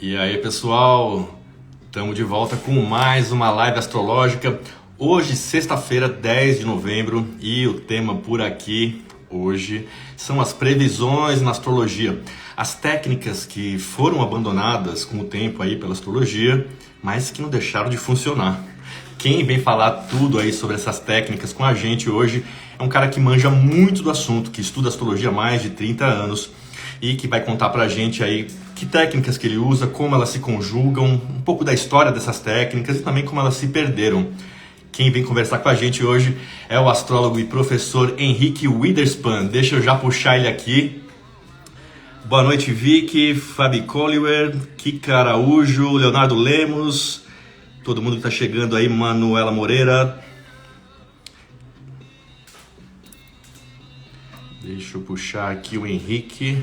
E aí, pessoal, estamos de volta com mais uma live astrológica. Hoje, sexta-feira, 10 de novembro, e o tema por aqui hoje são as previsões na astrologia. As técnicas que foram abandonadas com o tempo aí pela astrologia, mas que não deixaram de funcionar. Quem vem falar tudo aí sobre essas técnicas com a gente hoje é um cara que manja muito do assunto, que estuda astrologia há mais de 30 anos e que vai contar pra gente aí que técnicas que ele usa, como elas se conjugam, um pouco da história dessas técnicas e também como elas se perderam. Quem vem conversar com a gente hoje é o astrólogo e professor Henrique Witherspoon. Deixa eu já puxar ele aqui. Boa noite, Vicky, Fabi Collier, Kika Araújo, Leonardo Lemos, todo mundo que está chegando aí, Manuela Moreira. Deixa eu puxar aqui o Henrique.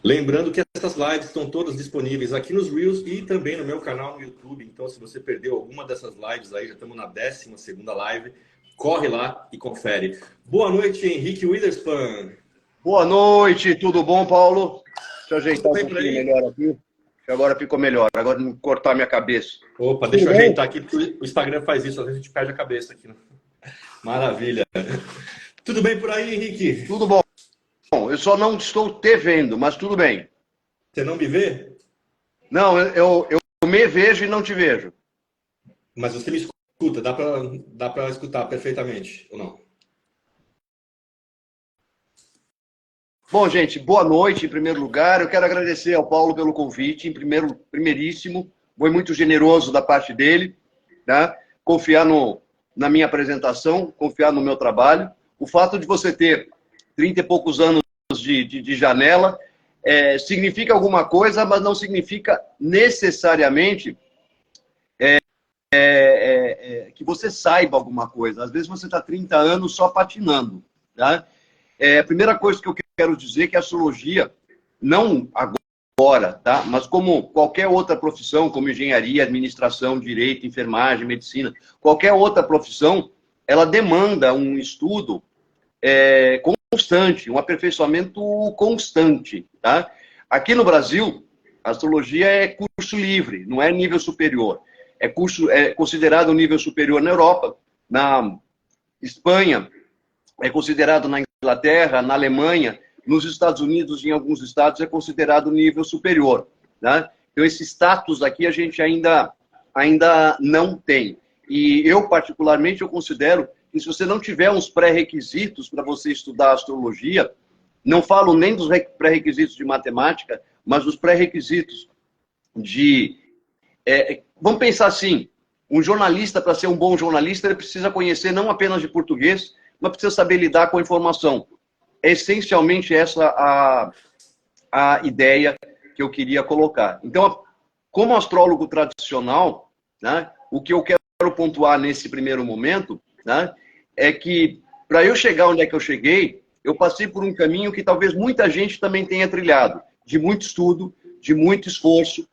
Lembrando que essas lives estão todas disponíveis aqui nos Reels e também no meu canal no YouTube. Então, se você perdeu alguma dessas lives aí, já estamos na 12ª live, corre lá e confere. Boa noite, Henrique Witherspoon. Boa noite, tudo bom, Paulo? Deixa eu ajeitar um Tudo bem por pouquinho aí? melhor aqui. Agora ficou melhor, agora não cortar minha cabeça. Opa, Tudo deixa eu bem? ajeitar aqui, porque o Instagram faz isso, às vezes a gente perde a cabeça aqui. Maravilha. Tudo bem por aí, Henrique? Tudo bom. Eu só não estou te vendo, mas tudo bem. Você não me vê? Não, eu me vejo e não te vejo. Mas você me escuta, dá pra escutar perfeitamente, ou não? Bom, gente, boa noite em primeiro lugar. Eu quero agradecer ao Paulo pelo convite, primeiríssimo. Foi muito generoso da parte dele, tá? Confiar na minha apresentação, confiar no meu trabalho. O fato de você ter 30 e poucos anos de janela significa alguma coisa, mas não significa necessariamente que você saiba alguma coisa. Às vezes você está 30 anos só patinando, tá? A primeira coisa que eu quero dizer é que a astrologia, não agora, tá? Mas como qualquer outra profissão, como engenharia, administração, direito, enfermagem, medicina, qualquer outra profissão, ela demanda um estudo constante, um aperfeiçoamento constante, tá? Aqui no Brasil, a astrologia é curso livre, não é nível superior. É considerado nível superior na Europa, na Espanha, é considerado na Inglaterra, na Alemanha, nos Estados Unidos, em alguns estados, é considerado nível superior, né? Então, esse status aqui a gente ainda não tem. E eu, particularmente, eu considero que se você não tiver uns pré-requisitos para você estudar astrologia, não falo nem dos pré-requisitos de matemática, mas dos pré-requisitos de... vamos pensar assim, um jornalista, para ser um bom jornalista, ele precisa conhecer não apenas de português, mas precisa saber lidar com a informação. É essencialmente essa a ideia que eu queria colocar. Então, como astrólogo tradicional, né, o que eu quero pontuar nesse primeiro momento, né, é que, para eu chegar onde é que eu cheguei, eu passei por um caminho que talvez muita gente também tenha trilhado, de muito estudo, de muito esforço,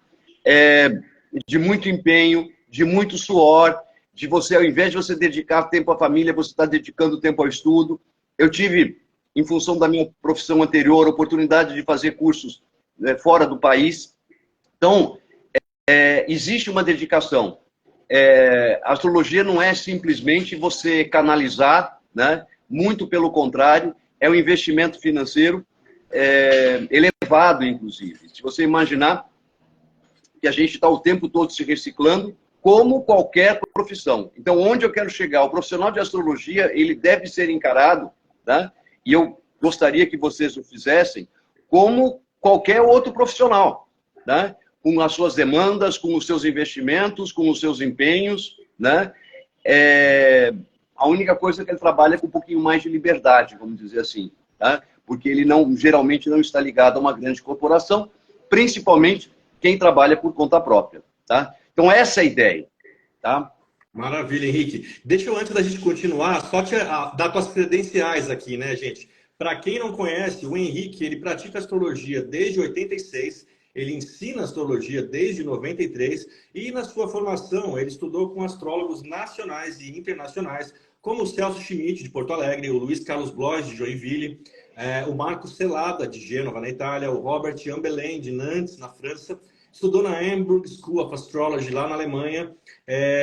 de muito empenho, de muito suor, de você, ao invés de você dedicar tempo à família, você está dedicando tempo ao estudo. Eu tive, em função da minha profissão anterior, a oportunidade de fazer cursos fora do país. Então, existe uma dedicação. A astrologia não é simplesmente você canalizar, né? Muito pelo contrário, é um investimento financeiro elevado, inclusive. Se você imaginar que a gente está o tempo todo se reciclando, como qualquer profissão. Então, onde eu quero chegar? O profissional de astrologia, ele deve ser encarado, tá? E eu gostaria que vocês o fizessem, como qualquer outro profissional, tá? Com as suas demandas, com os seus investimentos, com os seus empenhos, né? A única coisa é que ele trabalha com um pouquinho mais de liberdade, vamos dizer assim, tá? Porque ele geralmente não está ligado a uma grande corporação, principalmente quem trabalha por conta própria, tá? Então, essa é a ideia, tá? Maravilha, Henrique. Deixa eu, antes da gente continuar, só te dar tuas credenciais aqui, né, gente? Para quem não conhece, o Henrique, ele pratica astrologia desde 86, ele ensina astrologia desde 93 e na sua formação ele estudou com astrólogos nacionais e internacionais, como o Celso Schmidt, de Porto Alegre, o Luiz Carlos Blois, de Joinville, o Marcos Celada, de Gênova, na Itália, o Robert Ambelin, de Nantes, na França, estudou na Hamburg School of Astrology, lá na Alemanha,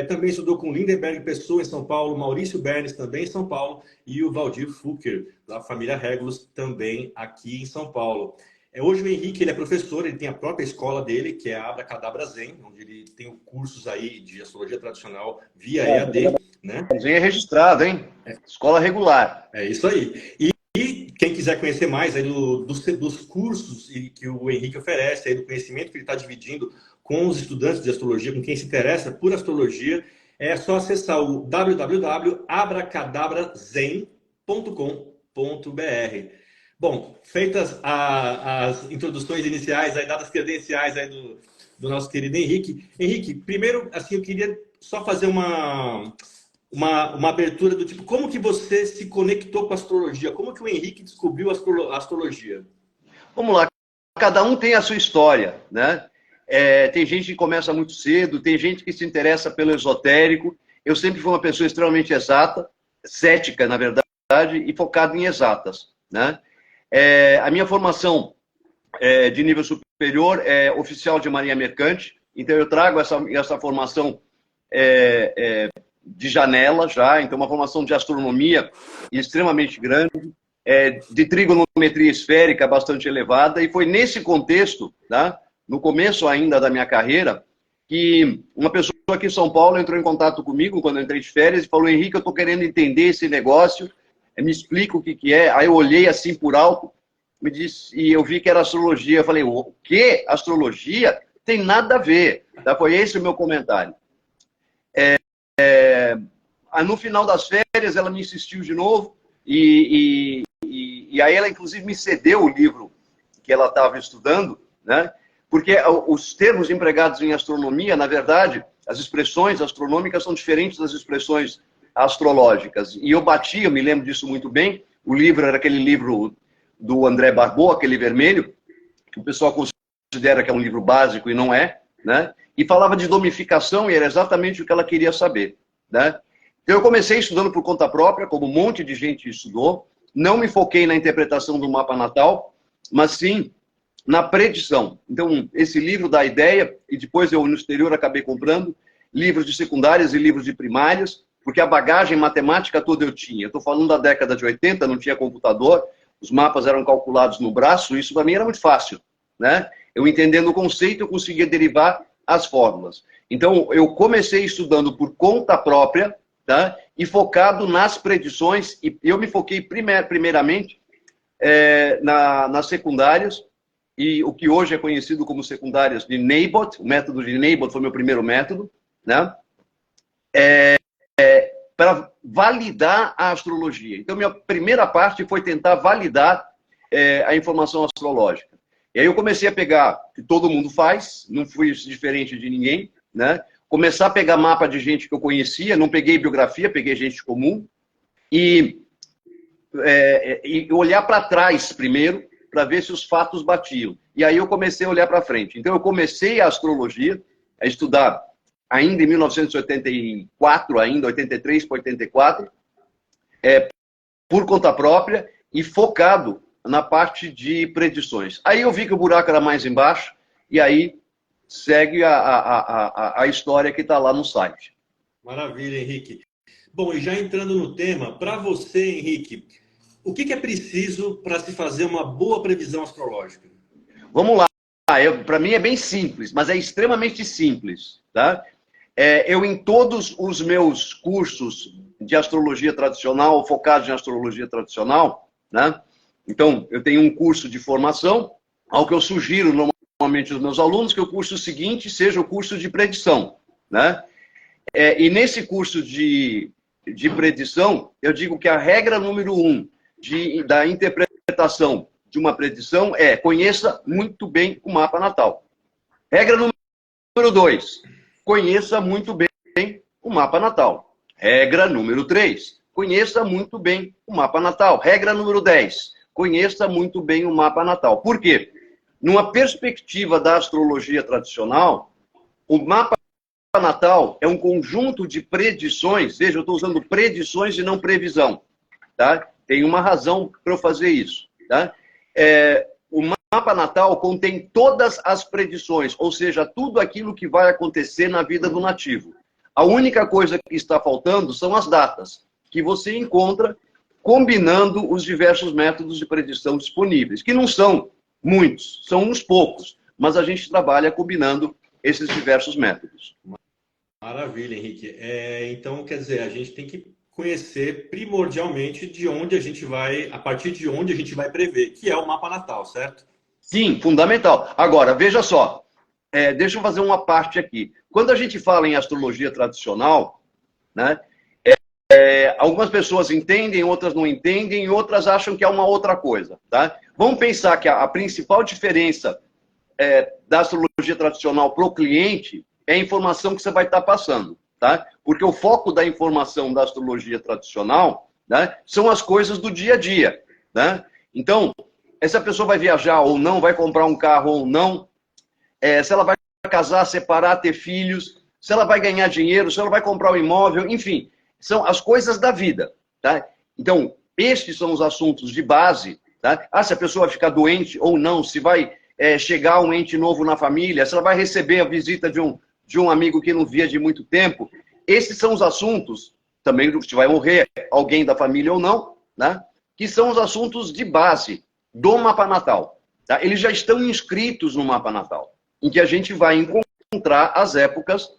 também estudou com Lindenberg Pessoa, em São Paulo, Maurício Bernes, também em São Paulo, e o Valdir Fucker, da família Regulus, também aqui em São Paulo. Hoje o Henrique ele é professor, ele tem a própria escola dele, que é a Abracadabra Zen, onde ele tem cursos aí de astrologia tradicional via EAD, né? Zen é registrado, hein? Escola regular. É isso aí. E quem quiser conhecer mais aí dos cursos que o Henrique oferece, aí do conhecimento que ele está dividindo com os estudantes de astrologia, com quem se interessa por astrologia, é só acessar o www.abracadabrazen.com.br. Bom, feitas as introduções iniciais, aí, dadas credenciais aí do nosso querido Henrique. Henrique, primeiro, assim, eu queria só fazer uma abertura do tipo, como que você se conectou com a astrologia? Como que o Henrique descobriu a astrologia? Vamos lá, cada um tem a sua história, né? Tem gente que começa muito cedo, tem gente que se interessa pelo esotérico. Eu sempre fui uma pessoa extremamente exata, cética, na verdade, e focado em exatas, né? A minha formação de nível superior é oficial de marinha mercante, então eu trago essa formação de janela já, então uma formação de astronomia extremamente grande, de trigonometria esférica bastante elevada, e foi nesse contexto, tá, no começo ainda da minha carreira, que uma pessoa aqui em São Paulo entrou em contato comigo quando eu entrei de férias e falou: Henrique, eu estou querendo entender esse negócio, me explica o que é. Aí eu olhei assim por alto, me disse, e eu vi que era astrologia. Eu falei: o quê? Astrologia? Tem nada a ver. Tá? Foi esse o meu comentário. No final das férias, ela me insistiu de novo, e aí ela, inclusive, me cedeu o livro que ela estava estudando, né? Porque os termos empregados em astronomia, na verdade, as expressões astronômicas são diferentes das expressões astrológicas. E eu me lembro disso muito bem, o livro era aquele livro do André Barbeau, aquele vermelho, que o pessoal considera que é um livro básico e não é, né? E falava de domificação e era exatamente o que ela queria saber, né? Então eu comecei estudando por conta própria, como um monte de gente estudou, não me foquei na interpretação do mapa natal, mas sim na predição. Então, esse livro dá ideia, e depois eu, no exterior, acabei comprando livros de secundárias e livros de primárias, porque a bagagem matemática toda eu tinha. Eu estou falando da década de 80, não tinha computador, os mapas eram calculados no braço, isso para mim era muito fácil, né? Eu entendendo o conceito, eu conseguia derivar as fórmulas. Então, eu comecei estudando por conta própria, tá? E focado nas predições, e eu me foquei primeiramente nas secundárias, e o que hoje é conhecido como secundárias de Naboth. O método de Naboth foi meu primeiro método, né? Para validar a astrologia. Então, minha primeira parte foi tentar validar a informação astrológica. E aí eu comecei a pegar, que todo mundo faz, não fui diferente de ninguém, né? Começar a pegar mapa de gente que eu conhecia, não peguei biografia, peguei gente comum, e olhar para trás primeiro, para ver se os fatos batiam. E aí eu comecei a olhar para frente. Então eu comecei a astrologia, a estudar ainda em 1984, ainda 83 para 84, por conta própria e focado na parte de predições. Aí eu vi que o buraco era mais embaixo, e aí segue a história que está lá no site. Maravilha, Henrique. Bom, e já entrando no tema, para você, Henrique, o que é preciso para se fazer uma boa previsão astrológica? Vamos lá. Para mim é bem simples, mas é extremamente simples, tá? Eu, em todos os meus cursos de astrologia tradicional, focados em astrologia tradicional, né? Então, eu tenho um curso de formação, ao que eu sugiro normalmente aos meus alunos, que o curso seguinte seja o curso de predição, né? E nesse curso de predição, eu digo que a regra número 1 da interpretação de uma predição é: conheça muito bem o mapa natal. Regra número 2, conheça muito bem o mapa natal. Regra número 3, conheça muito bem o mapa natal. Regra número 10, conheça muito bem o mapa natal. Por quê? Numa perspectiva da astrologia tradicional, o mapa natal é um conjunto de predições, veja, eu estou usando predições e não previsão, tá? Tem uma razão para eu fazer isso, tá? O mapa natal contém todas as predições, ou seja, tudo aquilo que vai acontecer na vida do nativo. A única coisa que está faltando são as datas, que você encontra combinando os diversos métodos de predição disponíveis, que não são muitos, são uns poucos, mas a gente trabalha combinando esses diversos métodos. Maravilha, Henrique. Então, quer dizer, a gente tem que conhecer primordialmente de onde a gente vai, a partir de onde a gente vai prever, que é o mapa natal, certo? Sim, fundamental. Agora, veja só, deixa eu fazer uma parte aqui. Quando a gente fala em astrologia tradicional, né, algumas pessoas entendem, outras não entendem, e outras acham que é uma outra coisa. Tá? Vamos pensar que a principal diferença da astrologia tradicional para o cliente é a informação que você vai estar passando. Tá? Porque o foco da informação da astrologia tradicional, né, são as coisas do dia a dia. Né? Então, se a pessoa vai viajar ou não, vai comprar um carro ou não, se ela vai casar, separar, ter filhos, se ela vai ganhar dinheiro, se ela vai comprar um imóvel, enfim, são as coisas da vida. Tá? Então, estes são os assuntos de base. Tá? Se a pessoa vai ficar doente ou não, se vai chegar um ente novo na família, se ela vai receber a visita de um amigo que não via de muito tempo. Esses são os assuntos, também se vai morrer alguém da família ou não, né? Que são os assuntos de base do mapa natal. Tá? Eles já estão inscritos no mapa natal, em que a gente vai encontrar as épocas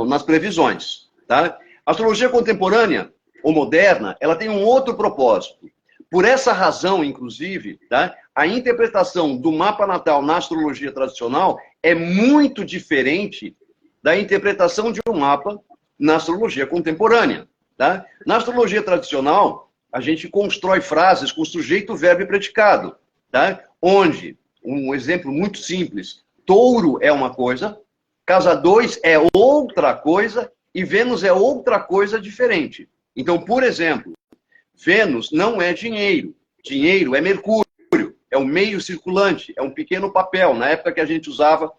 nas previsões. Tá? A astrologia contemporânea ou moderna, ela tem um outro propósito. Por essa razão, inclusive, tá? A interpretação do mapa natal na astrologia tradicional é muito diferente da interpretação de um mapa na astrologia contemporânea. Tá? Na astrologia tradicional, a gente constrói frases com sujeito, verbo e predicado. Tá? Onde, um exemplo muito simples, touro é uma coisa, casa 2 é outra coisa e Vênus é outra coisa diferente. Então, por exemplo, Vênus não é dinheiro. Dinheiro é Mercúrio, é um meio circulante, é um pequeno papel. Na época que a gente usava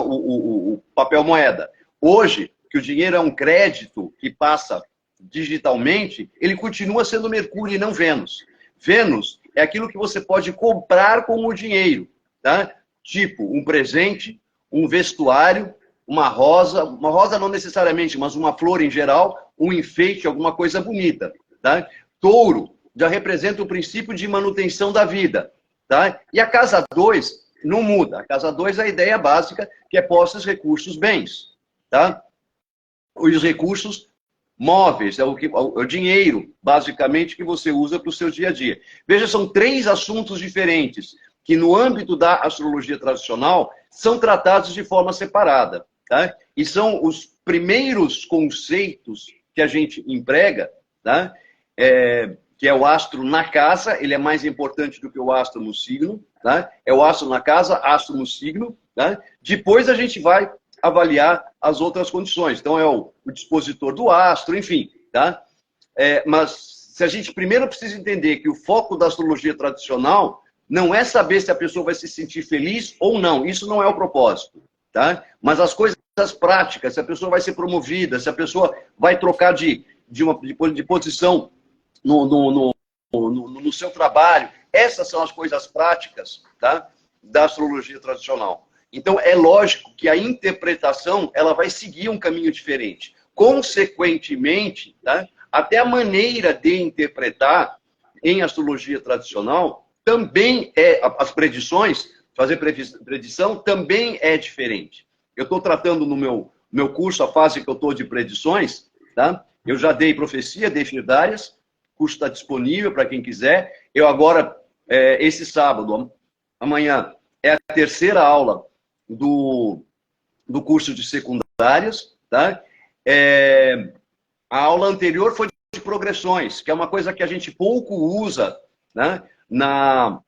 o papel moeda. Hoje, que o dinheiro é um crédito que passa digitalmente, ele continua sendo Mercúrio e não Vênus. Vênus é aquilo que você pode comprar com o dinheiro. Tá? Tipo, um presente, um vestuário, uma rosa não necessariamente, mas uma flor em geral, um enfeite, alguma coisa bonita. Tá? Touro já representa o princípio de manutenção da vida. Tá? E a casa 2 não muda. A casa 2 é a ideia básica, que é posses, recursos, bens. Tá? Os recursos móveis, é o dinheiro, basicamente, que você usa para o seu dia a dia. Veja, são 3 assuntos diferentes, que no âmbito da astrologia tradicional são tratados de forma separada. Tá? E são os primeiros conceitos que a gente emprega, tá? Que é o astro na casa, ele é mais importante do que o astro no signo. Tá? É o astro na casa, astro no signo. Tá? Depois a gente vai avaliar as outras condições. Então é o dispositor do astro, enfim. Tá? Mas se a gente primeiro precisa entender que o foco da astrologia tradicional não é saber se a pessoa vai se sentir feliz ou não. Isso não é o propósito. Tá? Mas as coisas práticas, se a pessoa vai ser promovida, se a pessoa vai trocar de posição no seu trabalho, essas são as coisas práticas, tá? Da astrologia tradicional. Então, é lógico que a interpretação ela vai seguir um caminho diferente. Consequentemente, tá? Até a maneira de interpretar em astrologia tradicional também as predições, fazer predição também é diferente. Eu estou tratando no meu curso, a fase que eu estou de predições, tá? Eu já dei profecia, dei firdárias, o curso está disponível para quem quiser. Eu agora, esse sábado, amanhã, é a 3ª aula do curso de secundárias, tá? A aula anterior foi de progressões, que é uma coisa que a gente pouco usa, né? na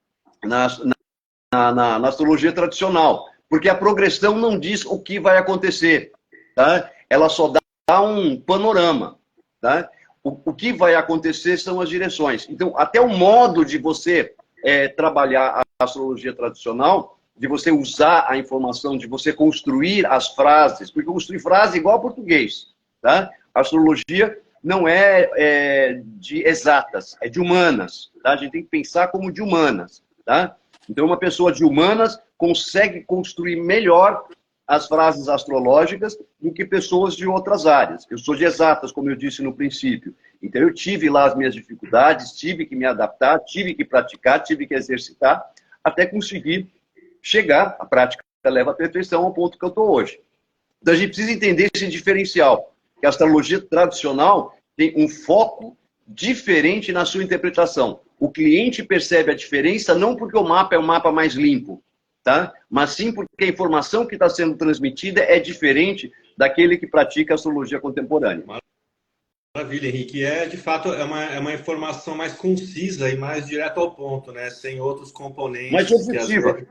astrologia tradicional, porque a progressão não diz o que vai acontecer, tá? Ela só dá um panorama, tá? O que vai acontecer são as direções. Então, até o modo de você trabalhar a astrologia tradicional de você usar a informação, de você construir as frases, porque construir frase é igual ao português, tá? A astrologia não é de exatas, é de humanas, tá? A gente tem que pensar como de humanas, tá? Então, uma pessoa de humanas consegue construir melhor as frases astrológicas do que pessoas de outras áreas. Eu sou de exatas, como eu disse no princípio. Então, eu tive lá as minhas dificuldades, tive que me adaptar, tive que praticar, tive que exercitar, até conseguir chegar, a prática leva à perfeição ao ponto que eu estou hoje. Então, a gente precisa entender esse diferencial, que a astrologia tradicional tem um foco diferente na sua interpretação. O cliente percebe a diferença não porque o mapa é um mapa mais limpo, tá? Mas sim porque a informação que está sendo transmitida é diferente daquele que pratica a astrologia contemporânea. Maravilha, Henrique. De fato, é uma informação mais concisa e mais direto ao ponto, né? Sem outros componentes. Mais objetiva.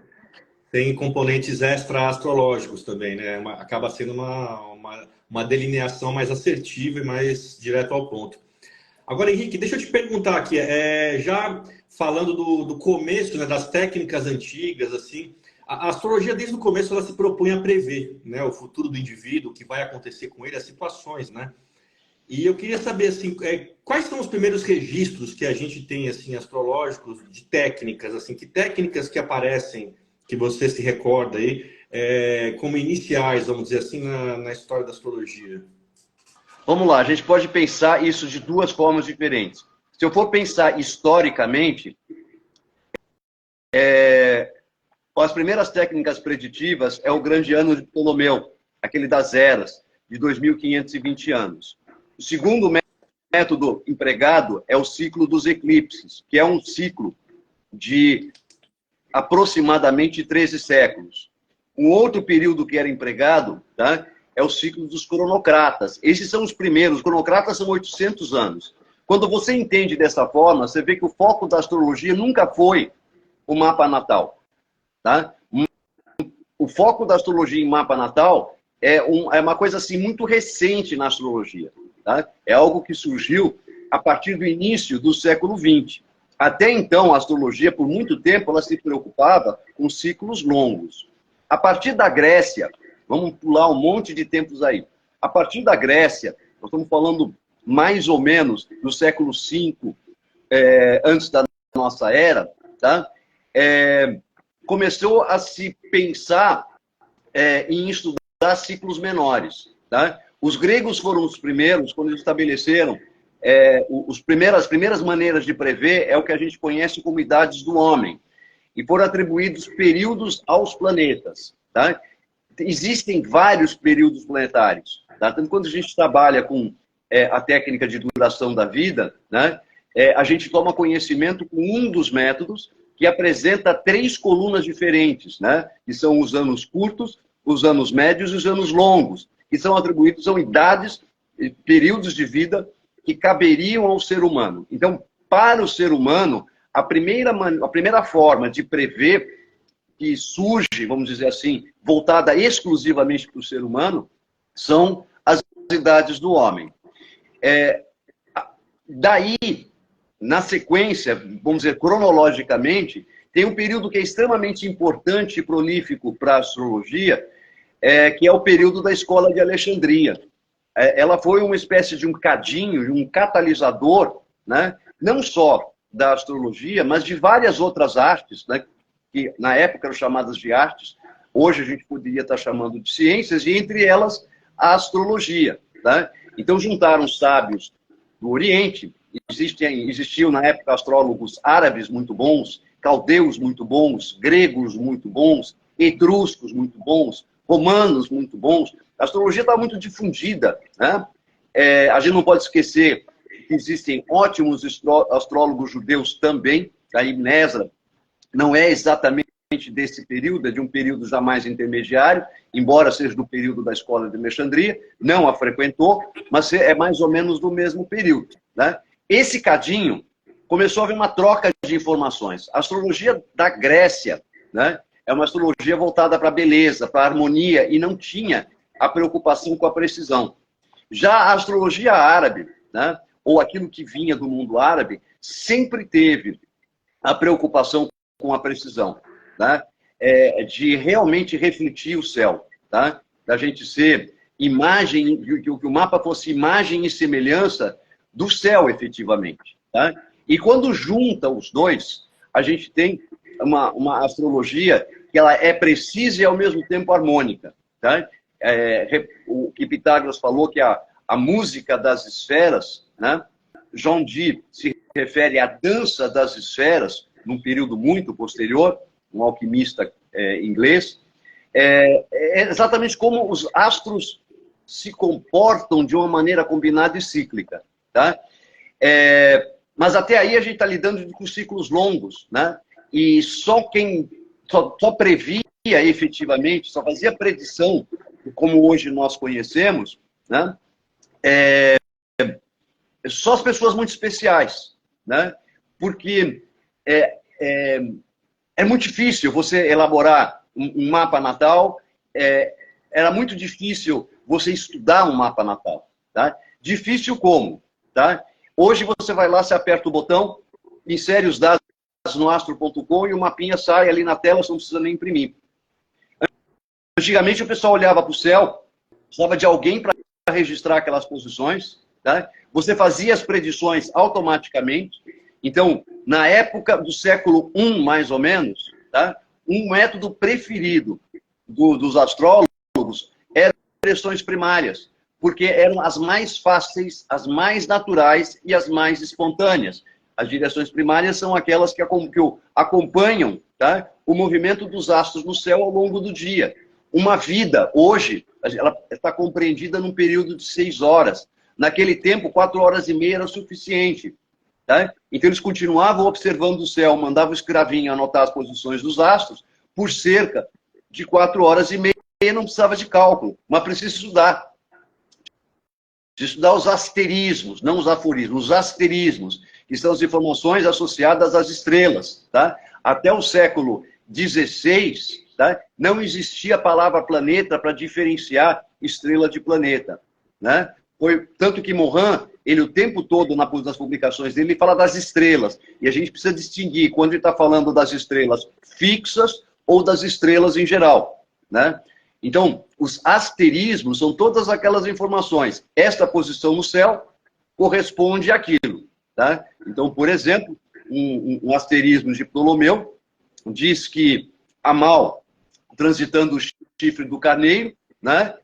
Tem componentes extra-astrológicos também, né? Acaba sendo uma delineação mais assertiva e mais direto ao ponto. Agora, Henrique, deixa eu te perguntar aqui, já falando do começo, né, das técnicas antigas, assim, a astrologia, desde o começo, ela se propõe a prever, né, o futuro do indivíduo, o que vai acontecer com ele, as situações, né? E eu queria saber, assim, quais são os primeiros registros que a gente tem, assim, astrológicos, de técnicas, assim, que técnicas que aparecem, que você se recorda aí, como iniciais, vamos dizer assim, na história da astrologia? Vamos lá, a gente pode pensar isso de duas formas diferentes. Se eu for pensar historicamente, as primeiras técnicas preditivas é o grande ano de Ptolomeu, aquele das eras, de 2520 anos. O segundo método empregado é o ciclo dos eclipses, que é um ciclo de aproximadamente 13 séculos. Um outro período que era empregado, tá, é o ciclo dos cronocratas. Esses são os primeiros. Os cronocratas são 800 anos. Quando você entende dessa forma, você vê que o foco da astrologia nunca foi o mapa natal. Tá? O foco da astrologia em mapa natal é uma coisa assim, muito recente na astrologia. Tá? É algo que surgiu a partir do início do século XX. Até então, a astrologia, por muito tempo, ela se preocupava com ciclos longos. A partir da Grécia, vamos pular um monte de tempos aí. A partir da Grécia, nós estamos falando mais ou menos do século V, antes da nossa era, tá? Começou a se pensar em estudar ciclos menores. Tá? Os gregos foram os primeiros, quando eles estabeleceram as primeiras maneiras de prever, é o que a gente conhece como idades do homem. E foram atribuídos períodos aos planetas. Tá? Existem vários períodos planetários. Tá? Tanto quando a gente trabalha com a técnica de duração da vida, né, a gente toma conhecimento com um dos métodos que apresenta 3 colunas diferentes, né, que são os anos curtos, os anos médios e os anos longos, que são atribuídos a idades, períodos de vida que caberiam ao ser humano. Então, para o ser humano, a primeira forma de prever que surge, vamos dizer assim, voltada exclusivamente para o ser humano, são as idades do homem. Daí, na sequência, vamos dizer, cronologicamente, tem um período que é extremamente importante e prolífico para a astrologia, que é o período da Escola de Alexandria. Ela foi uma espécie de um cadinho, um catalisador, né, não só da astrologia, mas de várias outras artes, né, que na época eram chamadas de artes, hoje a gente poderia estar chamando de ciências, e entre elas a astrologia. Né? Então juntaram sábios do Oriente, existiam na época astrólogos árabes muito bons, caldeus muito bons, gregos muito bons, etruscos muito bons, romanos muito bons. A astrologia está muito difundida. Né? A gente não pode esquecer que existem ótimos astrólogos judeus também. A Ibn Ezra não é exatamente desse período, é de um período já mais intermediário, embora seja do período da Escola de Alexandria, não a frequentou, mas é mais ou menos do mesmo período. Né? Esse cadinho começou a haver uma troca de informações. A astrologia da Grécia, né, é uma astrologia voltada para a beleza, para a harmonia, e não tinha a preocupação com a precisão. Já a astrologia árabe, né, ou aquilo que vinha do mundo árabe, sempre teve a preocupação com a precisão. Né? de realmente refletir o céu, tá? Da gente ser imagem, que o mapa fosse imagem e semelhança do céu, efetivamente, tá? E quando junta os dois, a gente tem uma astrologia que ela é precisa e ao mesmo tempo harmônica, tá? O que Pitágoras falou que a música das esferas, né? John Dee se refere à dança das esferas, num período muito posterior, um alquimista inglês, é exatamente como os astros se comportam de uma maneira combinada e cíclica, tá? Mas até aí a gente está lidando com ciclos longos, né? E só quem só previa efetivamente, só fazia predição, como hoje nós conhecemos, né? Só as pessoas muito especiais, né? Porque é muito difícil você elaborar um mapa natal, era muito difícil você estudar um mapa natal, tá? Difícil como, tá? Hoje você vai lá, você aperta o botão, insere os dados no astro.com e o mapinha sai ali na tela, você não precisa nem imprimir. Antigamente o pessoal olhava para o céu, precisava de alguém para registrar aquelas posições, tá? Você fazia as predições automaticamente. Então, na época do século I, mais ou menos, tá? Um método preferido dos astrólogos eram as direções primárias, porque eram as mais fáceis, as mais naturais e as mais espontâneas. As direções primárias são aquelas que acompanham, tá? O movimento dos astros no céu ao longo do dia. Uma vida, hoje, ela está compreendida num período de 6 horas. Naquele tempo, 4 horas e meia era o suficiente. Tá? Então, eles continuavam observando o céu, mandavam o escravinho anotar as posições dos astros por cerca de 4 horas e meia, não precisava de cálculo, mas precisa estudar. Precisa estudar os asterismos, não os aforismos, os asterismos, que são as informações associadas às estrelas. Tá? Até o século XVI, tá? Não existia a palavra planeta para diferenciar estrela de planeta. Né? Foi tanto que Morin, ele o tempo todo nas publicações dele, ele fala das estrelas. E a gente precisa distinguir quando ele está falando das estrelas fixas ou das estrelas em geral. Né? Então, os asterismos são todas aquelas informações. Esta posição no céu corresponde àquilo. Tá? Então, por exemplo, um asterismo de Ptolomeu diz que Amal, transitando o chifre do carneiro, né,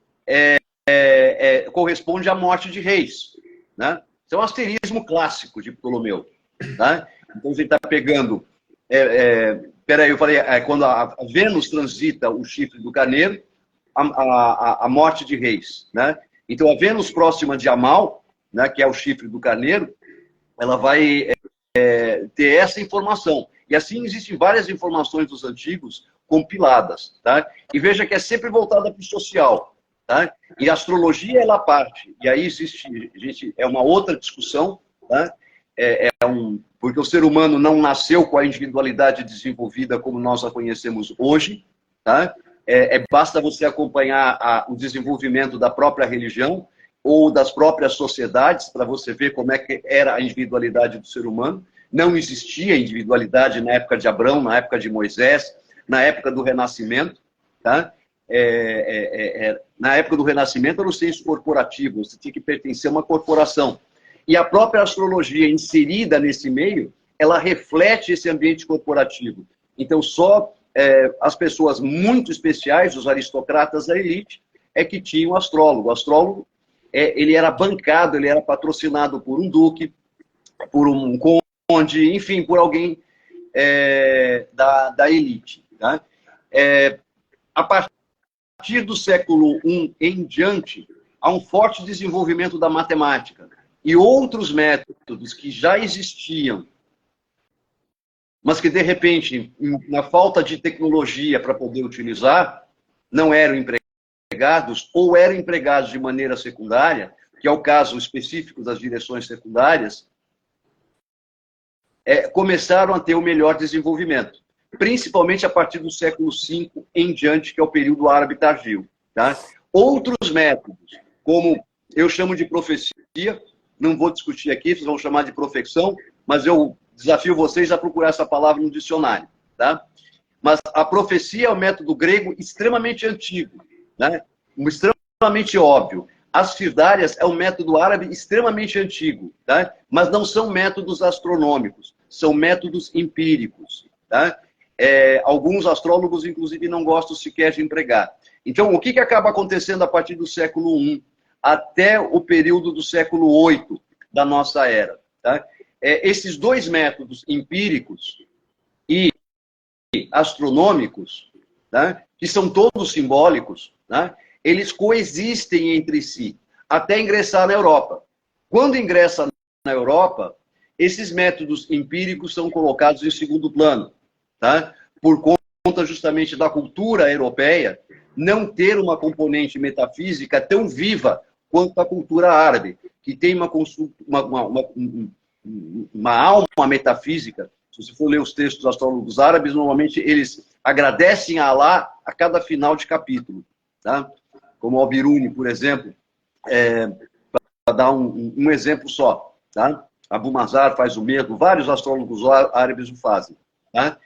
corresponde à morte de reis. Né? Isso é um asterismo clássico de Ptolomeu. Tá? Então, a gente está pegando... peraí, eu falei, quando a Vênus transita o chifre do carneiro, a morte de reis. Né? Então, a Vênus próxima de Amal, né, que é o chifre do carneiro, ela vai ter essa informação. E assim existem várias informações dos antigos compiladas. Tá? E veja que é sempre voltada para o social. Tá? E a astrologia, ela parte. E aí existe, gente, é uma outra discussão, tá? Porque o ser humano não nasceu com a individualidade desenvolvida como nós a conhecemos hoje. Tá? Basta você acompanhar o desenvolvimento da própria religião ou das próprias sociedades para você ver como é que era a individualidade do ser humano. Não existia individualidade na época de Abraão, na época de Moisés, na época do Renascimento. Tá? Na época do Renascimento era o senso corporativo, você tinha que pertencer a uma corporação. E a própria astrologia inserida nesse meio, ela reflete esse ambiente corporativo. Então, só as pessoas muito especiais, os aristocratas da elite, é que tinham astrólogo. O astrólogo, ele era bancado, ele era patrocinado por um duque, por um conde, enfim, por alguém da elite. Tá? A partir do século I em diante, há um forte desenvolvimento da matemática. E outros métodos que já existiam, mas que, de repente, na falta de tecnologia para poder utilizar, não eram empregados, ou eram empregados de maneira secundária, que é o caso específico das direções secundárias, começaram a ter o melhor desenvolvimento. Principalmente a partir do século V em diante, que é o período árabe tardio. Tá? Outros métodos, como eu chamo de profecia, não vou discutir aqui, vocês vão chamar de profecção, mas eu desafio vocês a procurar essa palavra no dicionário. Tá? Mas a profecia é um método grego extremamente antigo, né? Extremamente óbvio. As firdárias é um método árabe extremamente antigo, tá? Mas não são métodos astronômicos, são métodos empíricos. Tá? Alguns astrólogos, inclusive, não gostam sequer de empregar. Então, o que acaba acontecendo a partir do século I até o período do século VIII da nossa era? Tá? Esses dois métodos empíricos e astronômicos, tá? Que são todos simbólicos, tá? Eles coexistem entre si, até ingressar na Europa. Quando ingressa na Europa, esses métodos empíricos são colocados em segundo plano, tá? Por conta justamente da cultura europeia não ter uma componente metafísica tão viva quanto a cultura árabe, que tem uma alma metafísica. Se você for ler os textos dos astrólogos árabes, normalmente eles agradecem a Alá a cada final de capítulo, tá? Como o Al-Biruni, por exemplo, para dar um exemplo só, tá? Abu Mazar faz o mesmo, vários astrólogos árabes o fazem, tá?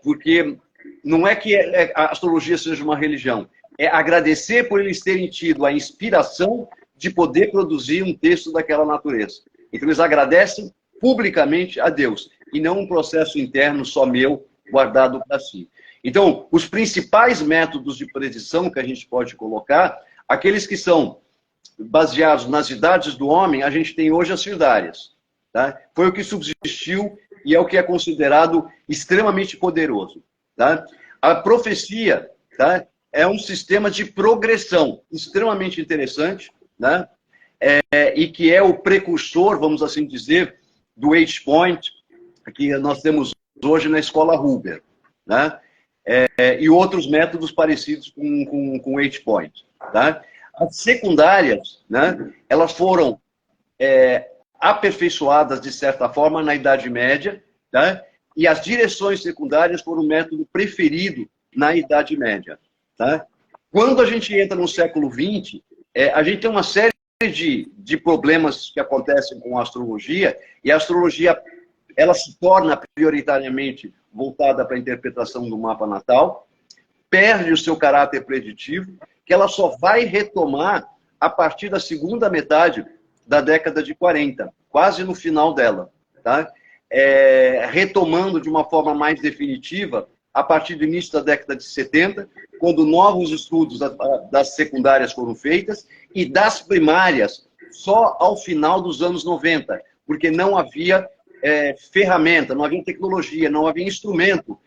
Porque não é que a astrologia seja uma religião, é agradecer por eles terem tido a inspiração de poder produzir um texto daquela natureza. Então eles agradecem publicamente a Deus, e não um processo interno só meu, guardado para si. Então, os principais métodos de predição que a gente pode colocar, aqueles que são baseados nas idades do homem, a gente tem hoje as firdárias. Tá? Foi o que subsistiu e é o que é considerado extremamente poderoso. Tá? A profecia, tá? É um sistema de progressão extremamente interessante, né? E que é o precursor, vamos assim dizer, do H-Point, que nós temos hoje na escola Huber, né? E outros métodos parecidos com o H-Point. Tá? As secundárias, né, elas foram aperfeiçoadas, de certa forma, na Idade Média, tá? E as direções secundárias foram o método preferido na Idade Média. Tá? Quando a gente entra no século XX, a gente tem uma série de problemas que acontecem com a astrologia, e a astrologia ela se torna prioritariamente voltada para a interpretação do mapa natal, perde o seu caráter preditivo, que ela só vai retomar a partir da segunda metade da década de 40, quase no final dela, tá? Retomando de uma forma mais definitiva a partir do início da década de 70, quando novos estudos das secundárias foram feitas, e das primárias só ao final dos anos 90, porque não havia ferramenta, não havia tecnologia, não havia instrumento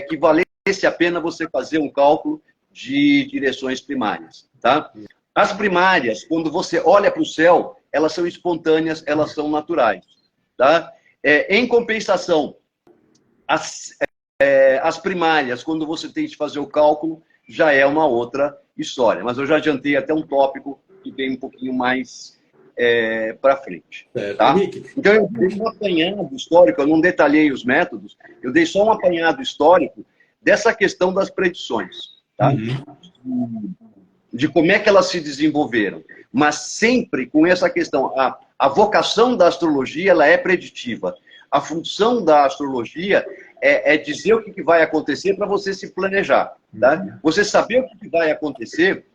que valesse a pena você fazer um cálculo de direções primárias. Tá? As primárias, quando você olha para o céu, elas são espontâneas, elas são naturais. Tá? Em compensação, as primárias, quando você tem que fazer o cálculo, já é uma outra história. Mas eu já adiantei até um tópico que vem um pouquinho mais para frente. Tá? Então, eu dei um apanhado histórico, eu não detalhei os métodos, eu dei só um apanhado histórico dessa questão das predições. Tá? De como é que elas se desenvolveram. Mas sempre com essa questão, a vocação da astrologia ela é preditiva. A função da astrologia é dizer o que vai acontecer para você se planejar. Tá? Você saber o que vai acontecer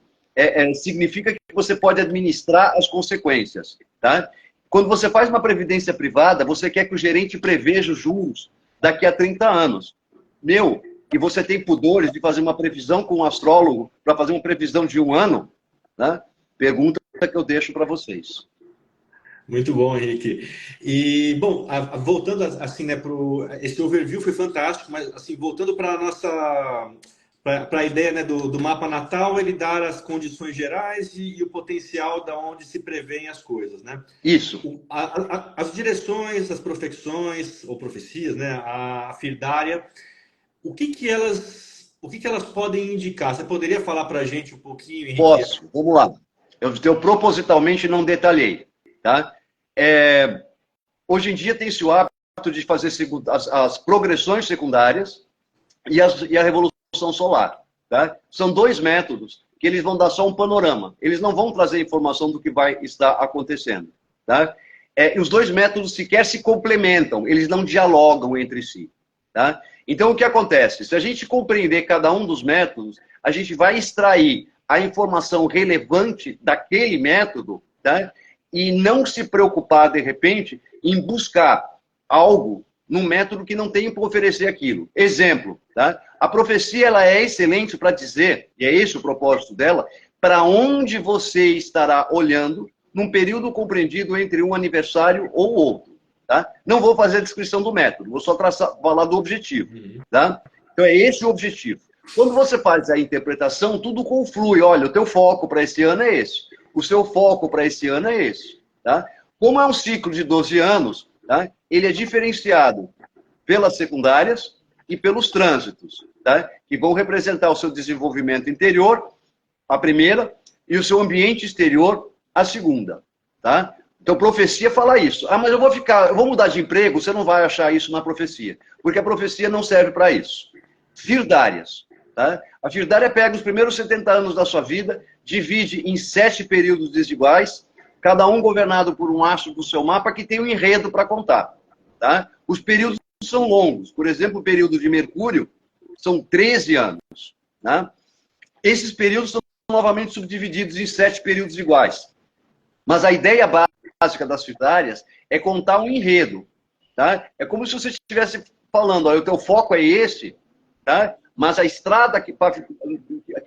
significa que você pode administrar as consequências. Tá? Quando você faz uma previdência privada, você quer que o gerente preveja os juros daqui a 30 anos. E você tem pudores de fazer uma previsão com um astrólogo para fazer uma previsão de 1 ano? Né? Pergunta que eu deixo para vocês. Muito bom, Henrique. E, bom, voltando assim, né, esse overview foi fantástico, mas assim, voltando para a nossa... para a ideia, né, do mapa natal, ele dar as condições gerais e o potencial da onde se prevêem as coisas, né? Isso. As direções, as profecções, ou profecias, né, a firdária, o que elas podem indicar? Você poderia falar para a gente um pouquinho, Henrique? Posso, vamos lá. Eu propositalmente não detalhei, tá? Hoje em dia tem-se o hábito de fazer as progressões secundárias e a revolução solar. Tá? São 2 métodos que eles vão dar só um panorama. Eles não vão trazer informação do que vai estar acontecendo. Tá? E os 2 métodos sequer se complementam, eles não dialogam entre si. Tá? Então, o que acontece? Se a gente compreender cada um dos métodos, a gente vai extrair a informação relevante daquele método, tá? E não se preocupar, de repente, em buscar algo num método que não tem para oferecer aquilo. Exemplo, tá? A profecia ela é excelente para dizer, e é esse o propósito dela, para onde você estará olhando num período compreendido entre um aniversário ou outro. Tá? Não vou fazer a descrição do método, vou só falar do objetivo. Tá? Então é esse o objetivo. Quando você faz a interpretação, tudo conflui. Olha, o teu foco para esse ano é esse. O seu foco para esse ano é esse. Tá? Como é um ciclo de 12 anos, tá? Ele é diferenciado pelas secundárias e pelos trânsitos, tá? Que vão representar o seu desenvolvimento interior, a primeira, e o seu ambiente exterior, a segunda. Tá? Então, profecia fala isso. Ah, mas eu vou mudar de emprego, você não vai achar isso na profecia. Porque a profecia não serve para isso. Firdárias. Tá? A firdária pega os primeiros 70 anos da sua vida, divide em 7 períodos desiguais, cada um governado por um astro do seu mapa que tem um enredo para contar. Tá? Os períodos são longos. Por exemplo, o período de Mercúrio são 13 anos. Tá? Esses períodos são novamente subdivididos em 7 períodos iguais. Mas a ideia básica das firdárias é contar um enredo. Tá? É como se você estivesse falando, olha, o teu foco é esse, tá? Mas a estrada que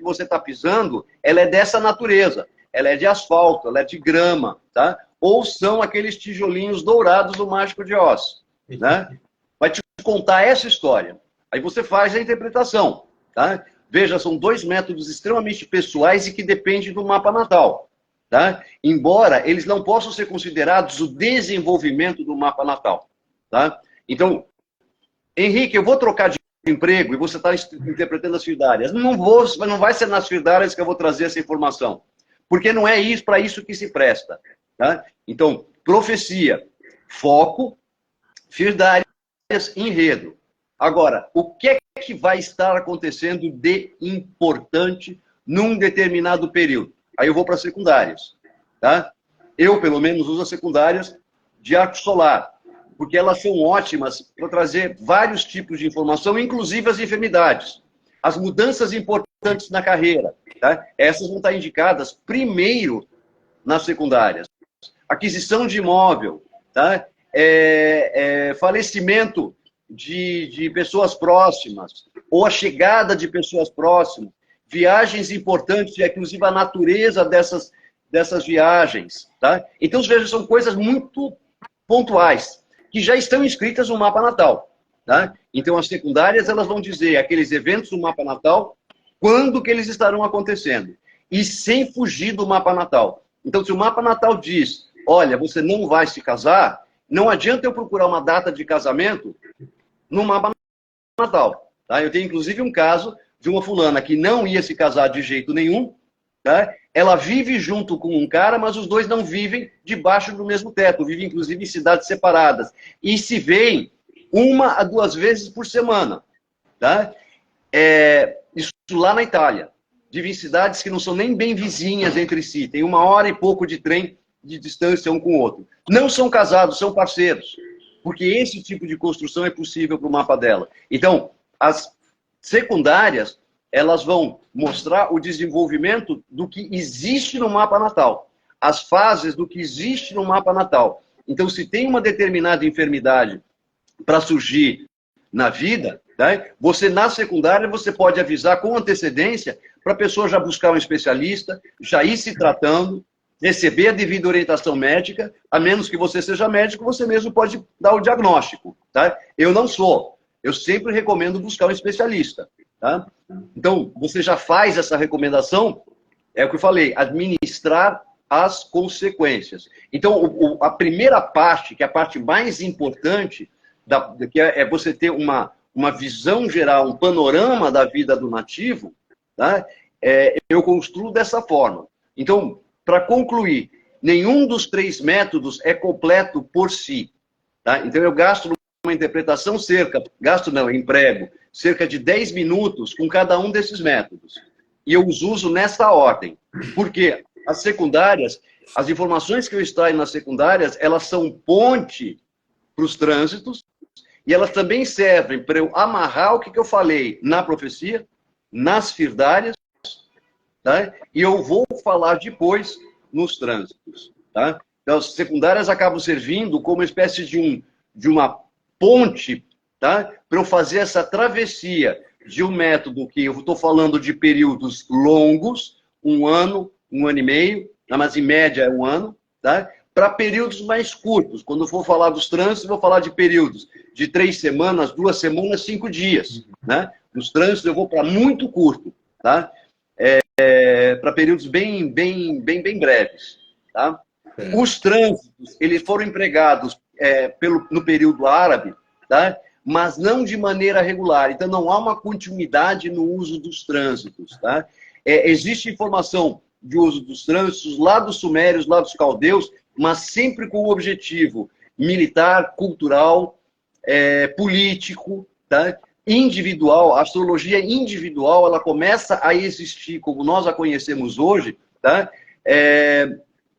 você está pisando, ela é dessa natureza. Ela é de asfalto, ela é de grama, tá? Ou são aqueles tijolinhos dourados do Mágico de Oz. Né? Vai te contar essa história. Aí você faz a interpretação. Tá? Veja, são 2 métodos extremamente pessoais e que dependem do mapa natal. Tá? Embora eles não possam ser considerados o desenvolvimento do mapa natal. Tá? Então, Henrique, eu vou trocar de emprego e você está interpretando as firdárias. Não vai ser nas firdárias que eu vou trazer essa informação. Porque não é isso para isso que se presta. Tá? Então, profecia, foco, firdárias, enredo. Agora, o que é que vai estar acontecendo de importante num determinado período? Aí eu vou para secundárias. Tá? Eu, pelo menos, uso as secundárias de arco solar, porque elas são ótimas para trazer vários tipos de informação, inclusive as enfermidades. As mudanças importantes na carreira. Tá? Essas vão estar indicadas primeiro nas secundárias. Aquisição de imóvel, tá? Falecimento de pessoas próximas, ou a chegada de pessoas próximas, viagens importantes, inclusive a natureza dessas viagens. Tá? Então, veja, são coisas muito pontuais, que já estão inscritas no mapa natal. Tá? Então, as secundárias elas vão dizer aqueles eventos do mapa natal, quando que eles estarão acontecendo, e sem fugir do mapa natal. Então, se o mapa natal diz, olha, você não vai se casar, não adianta eu procurar uma data de casamento no mapa natal. Tá? Eu tenho, inclusive, um caso de uma fulana que não ia se casar de jeito nenhum, tá? Ela vive junto com um cara, mas os dois não vivem debaixo do mesmo teto, vivem, inclusive, em cidades separadas. E se veem 1 a 2 vezes por semana. Tá? Isso lá na Itália. Vivem em cidades que não são nem bem vizinhas entre si. Tem 1 hora e pouco de trem de distância um com o outro. Não são casados, são parceiros. Porque esse tipo de construção é possível para o mapa dela. Então, as secundárias, elas vão mostrar o desenvolvimento do que existe no mapa natal. As fases do que existe no mapa natal. Então, se tem uma determinada enfermidade para surgir na vida, tá? Você, na secundária, você pode avisar com antecedência para a pessoa já buscar um especialista, já ir se tratando, receber a devida orientação médica, a menos que você seja médico, você mesmo pode dar o diagnóstico. Tá? Eu não sou. Eu sempre recomendo buscar um especialista. Tá? Então, você já faz essa recomendação, é o que eu falei, administrar as consequências. Então, a primeira parte, que é a parte mais importante, que é você ter uma visão geral, um panorama da vida do nativo, tá? Eu construo dessa forma. Então, para concluir, nenhum dos 3 métodos é completo por si. Tá? Então, eu gasto numa interpretação emprego cerca de 10 minutos com cada um desses métodos. E eu os uso nessa ordem. Porque as secundárias, as informações que eu extraio nas secundárias, elas são ponte para os trânsitos E elas também servem para eu amarrar o que eu falei na profecia, nas firdárias, tá? E eu vou falar depois nos trânsitos. Tá? Então, as secundárias acabam servindo como uma espécie de uma ponte, tá? Para eu fazer essa travessia de um método que eu estou falando de períodos longos, 1 ano, 1 ano e meio, mas em média é 1 ano, tá? Para períodos mais curtos. Quando eu for falar dos trânsitos, eu vou falar de períodos de 3 semanas, 2 semanas, 5 dias. Né? Nos trânsitos eu vou para muito curto, tá? Para períodos bem breves. Tá? Os trânsitos, eles foram empregados no período árabe, tá? Mas não de maneira regular. Então não há uma continuidade no uso dos trânsitos. Tá? Existe informação de uso dos trânsitos lá dos sumérios, lá dos caldeus, mas sempre com o objetivo militar, cultural, político, tá? Individual. A astrologia individual, ela começa a existir como nós a conhecemos hoje, tá?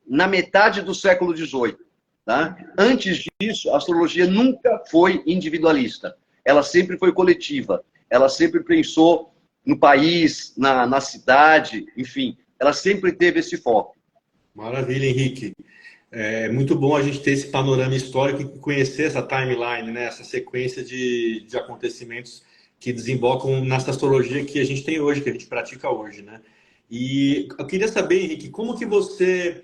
Na metade do século XVIII. Tá? Antes disso, a astrologia nunca foi individualista. Ela sempre foi coletiva. Ela sempre pensou no país, na cidade, enfim. Ela sempre teve esse foco. Maravilha, Henrique. É muito bom a gente ter esse panorama histórico e conhecer essa timeline, né? Essa sequência de acontecimentos que desembocam nessa astrologia que a gente tem hoje, que a gente pratica hoje, né? E eu queria saber, Henrique, como que você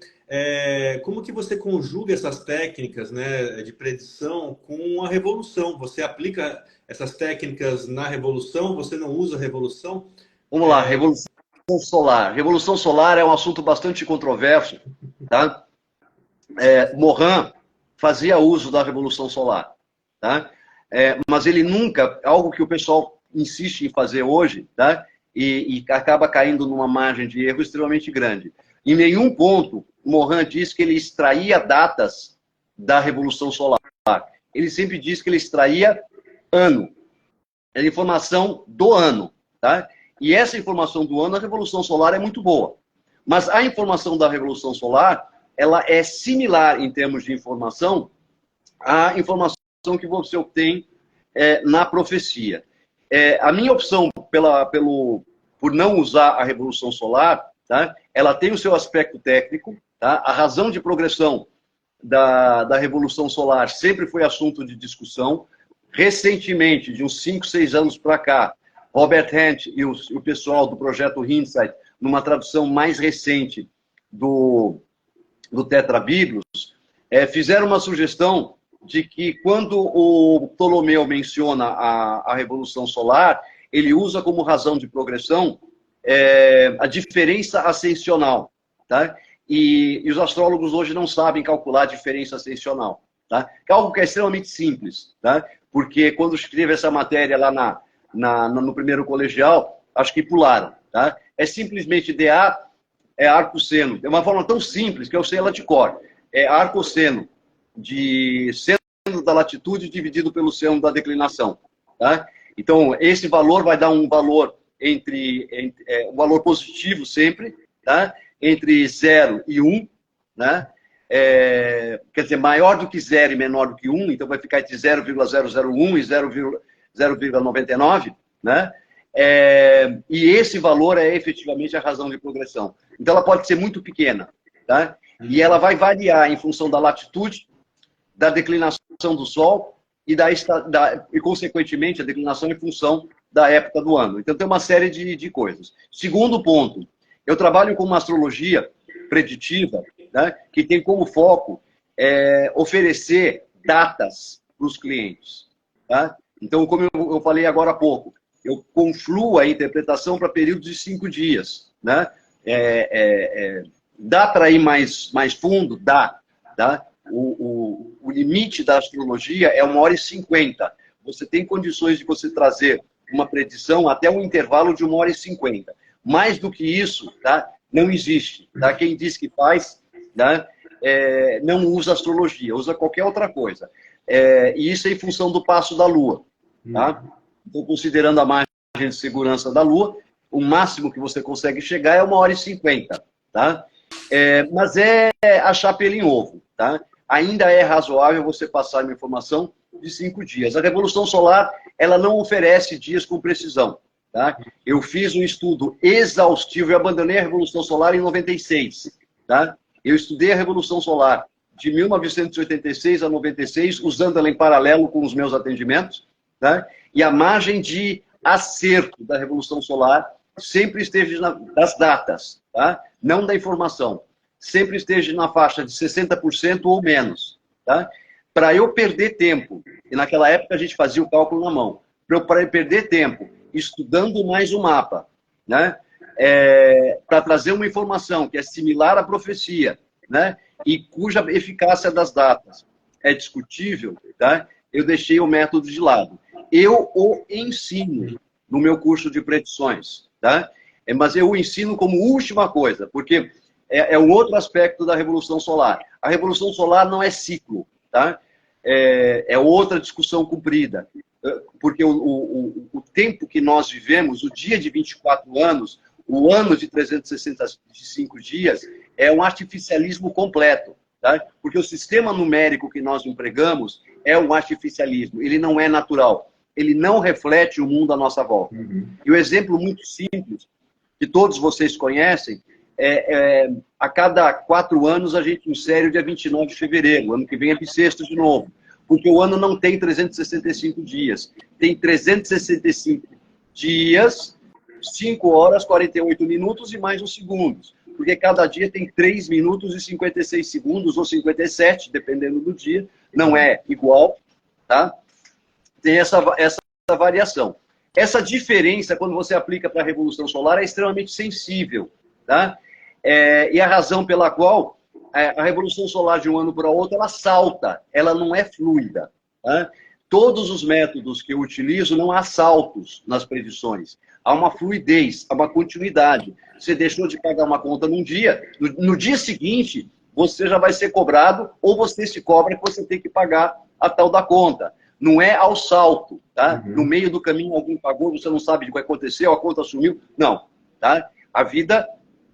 conjuga essas técnicas, né, de predição com a revolução? Você aplica essas técnicas na revolução? Você não usa a revolução? Vamos lá, Revolução Solar. Revolução Solar é um assunto bastante controverso, tá? Morin fazia uso da Revolução Solar, tá? Mas ele nunca, algo que o pessoal insiste em fazer hoje, tá? E acaba caindo numa margem de erro extremamente grande. Em nenhum ponto, Morin diz que ele extraía datas da Revolução Solar. Ele sempre diz que ele extraía ano. É a informação do ano, tá? E essa informação do ano, a Revolução Solar é muito boa. Mas a informação da Revolução Solar, ela é similar em termos de informação à informação que você obtém na profecia. A minha opção por não usar a Revolução Solar, tá? Ela tem o seu aspecto técnico, tá? A razão de progressão da Revolução Solar sempre foi assunto de discussão. Recentemente, de uns 5, 6 anos para cá, Robert Hunt e o pessoal do projeto Insight, numa tradução mais recente do Tetrabíblios, fizeram uma sugestão de que quando o Ptolomeu menciona a Revolução Solar, ele usa como razão de progressão a diferença ascensional. Tá? E os astrólogos hoje não sabem calcular a diferença ascensional. Tá? É algo que é extremamente simples. Tá? Porque quando escreve essa matéria lá no primeiro colegial, acho que pularam. Tá? É simplesmente DA arco-seno. É uma forma tão simples que eu sei ela de cor. É arco-seno de seno da latitude dividido pelo seno da declinação. Tá? Então, esse valor vai dar um valor um valor positivo sempre, tá? Entre 0 e 1, né? Quer dizer, maior do que 0 e menor do que 1, então vai ficar entre 0,001 e 0,99, né? E esse valor é efetivamente a razão de progressão. Então ela pode ser muito pequena, tá? E ela vai variar em função da latitude, da declinação do Sol e consequentemente, a declinação em função da época do ano. Então tem uma série de coisas. Segundo ponto, eu trabalho com uma astrologia preditiva, né, que tem como foco oferecer datas para os clientes. Tá? Então, como eu falei agora há pouco, eu confluo a interpretação para períodos de 5 dias. Né? Dá para ir mais fundo? Dá. Tá? O limite da astrologia é 1h50. Você tem condições de você trazer uma predição até um intervalo de 1h50. Mais do que isso, tá? Não existe. Tá? Quem diz que faz, tá? Não usa astrologia, usa qualquer outra coisa. E isso é em função do passo da Lua. Tá? Então, considerando a margem de segurança da Lua, o máximo que você consegue chegar é 1h50. Tá? Mas é achar pelo em ovo. Tá? Ainda é razoável você passar uma informação de 5 dias. A Revolução Solar, ela não oferece dias com precisão. Tá? Eu fiz um estudo exaustivo, eu abandonei a Revolução Solar em 96. Tá? Eu estudei a Revolução Solar de 1986 a 96, usando ela em paralelo com os meus atendimentos. Tá? E a margem de acerto da Revolução Solar sempre esteja das datas, tá? Não da informação. Sempre esteja na faixa de 60% ou menos. Tá? Para eu perder tempo, e naquela época a gente fazia o cálculo na mão, para eu perder tempo estudando mais o mapa, né? Para trazer uma informação que é similar à profecia, né? E cuja eficácia das datas é discutível, tá? Eu deixei o método de lado. Eu o ensino no meu curso de predições, tá? Mas eu o ensino como última coisa, porque é um outro aspecto da Revolução Solar. A Revolução Solar não é ciclo, tá? É outra discussão comprida. Porque o tempo que nós vivemos, o dia de 24 anos, o ano de 365 dias, é um artificialismo completo. Tá? Porque o sistema numérico que nós empregamos é um artificialismo, ele não é natural. Ele não reflete o mundo à nossa volta. E o exemplo muito simples, que todos vocês conhecem, a cada 4 anos a gente insere o dia 29 de fevereiro, ano que vem é bissexto de novo. Porque o ano não tem 365 dias. Tem 365 dias, 5 horas, 48 minutos e mais uns segundos. Porque cada dia tem 3 minutos e 56 segundos, ou 57, dependendo do dia. Não é igual, tá? Tem essa variação. Essa diferença, quando você aplica para a Revolução Solar, é extremamente sensível, tá? E a razão pela qual a Revolução Solar de um ano para o outro, ela salta, ela não é fluida. Tá? Todos os métodos que eu utilizo, não há saltos nas previsões. Há uma fluidez, há uma continuidade. Você deixou de pagar uma conta num dia, no dia seguinte, você já vai ser cobrado, ou você se cobra que você tem que pagar a tal da conta. Não é ao salto, tá? No meio do caminho alguém pagou, você não sabe o que vai acontecer, a conta sumiu. Não, tá? A vida,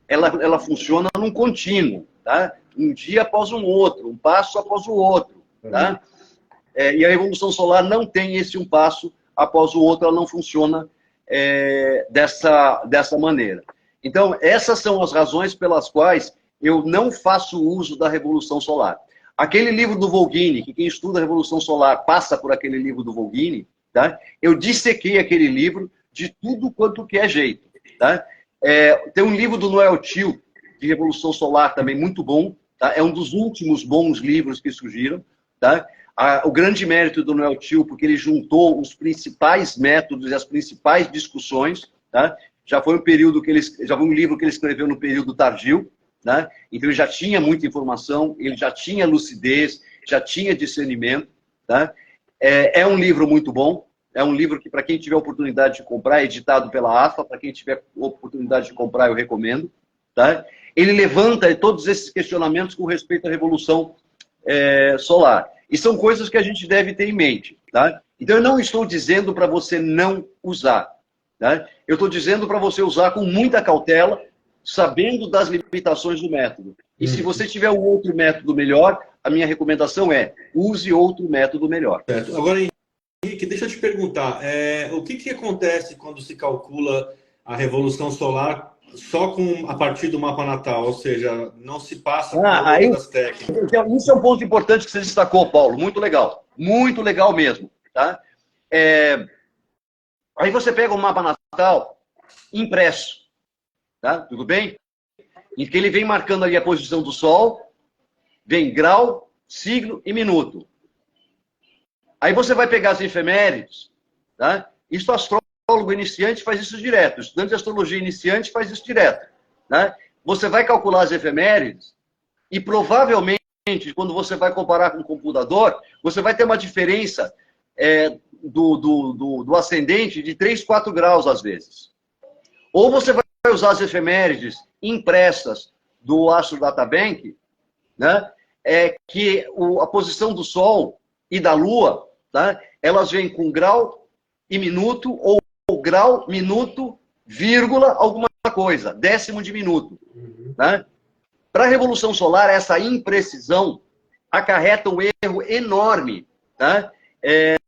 ela funciona num contínuo, tá? Um dia após um outro, um passo após o outro, tá? E a Revolução Solar não tem esse um passo após o outro, ela não funciona dessa maneira. Então, essas são as razões pelas quais eu não faço uso da Revolução Solar. Aquele livro do Volgini, que quem estuda a Revolução Solar passa por aquele livro do Volgini, tá? Eu dissequei aquele livro de tudo quanto que é jeito. Tá? Tem um livro do Noel Tyl, de Revolução Solar, também muito bom. Tá? É um dos últimos bons livros que surgiram. Tá? O grande mérito do Noel Tyl, porque ele juntou os principais métodos e as principais discussões. Tá? Já foi um livro que ele escreveu no período tardio. Né? Então ele já tinha muita informação, ele já tinha lucidez, já tinha discernimento. Tá? É um livro muito bom. É um livro que, para quem tiver oportunidade de comprar, é editado pela AFA. Para quem tiver oportunidade de comprar, eu recomendo. Tá? Ele levanta todos esses questionamentos com respeito à Revolução Solar. E são coisas que a gente deve ter em mente. Tá? Então, eu não estou dizendo para você não usar. Tá? Eu estou dizendo para você usar com muita cautela, sabendo das limitações do método. E se você tiver um outro método melhor, a minha recomendação é use outro método melhor. Certo. Agora, Henrique, deixa eu te perguntar, o que acontece quando se calcula a Revolução Solar só a partir do mapa natal, ou seja, não se passa por das técnicas? Isso é um ponto importante que você destacou, Paulo, muito legal mesmo. Tá? Aí você pega o mapa natal impresso, tá? Tudo bem? Em que ele vem marcando ali a posição do Sol, vem grau, signo e minuto. Aí você vai pegar as efemérides, tá? Isso astrólogo iniciante faz isso direto, estudante de astrologia iniciante faz isso direto. Tá? Você vai calcular as efemérides e provavelmente, quando você vai comparar com o computador, você vai ter uma diferença do ascendente de 3, 4 graus às vezes. Ou você vai usar as efemérides impressas do Astro Data Bank, né? Que a posição do Sol e da Lua, tá? Elas vêm com grau e minuto, ou grau, minuto, vírgula, alguma coisa, décimo de minuto. Né? Para a Revolução Solar, essa imprecisão acarreta um erro enorme, tá?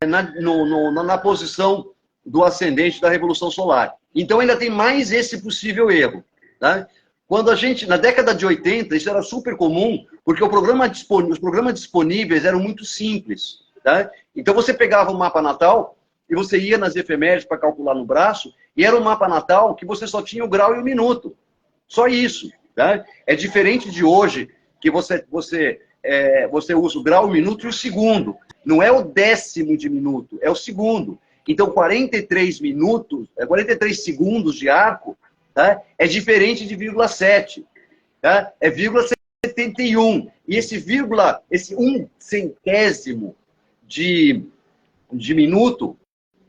na posição do ascendente da Revolução Solar. Então ainda tem mais esse possível erro. Tá? Quando a gente, na década de 80, isso era super comum, porque os programas disponíveis eram muito simples. Tá? Então você pegava um mapa natal e você ia nas efemérides para calcular no braço, e era um mapa natal que você só tinha o grau e o minuto. Só isso. Tá? É diferente de hoje, que você usa o grau, o minuto e o segundo. Não é o décimo de minuto, é o segundo. Então, 43 minutos, 43 segundos de arco, tá? É diferente de 0,7. Tá? É 0,71. E esse 1/100º de minuto,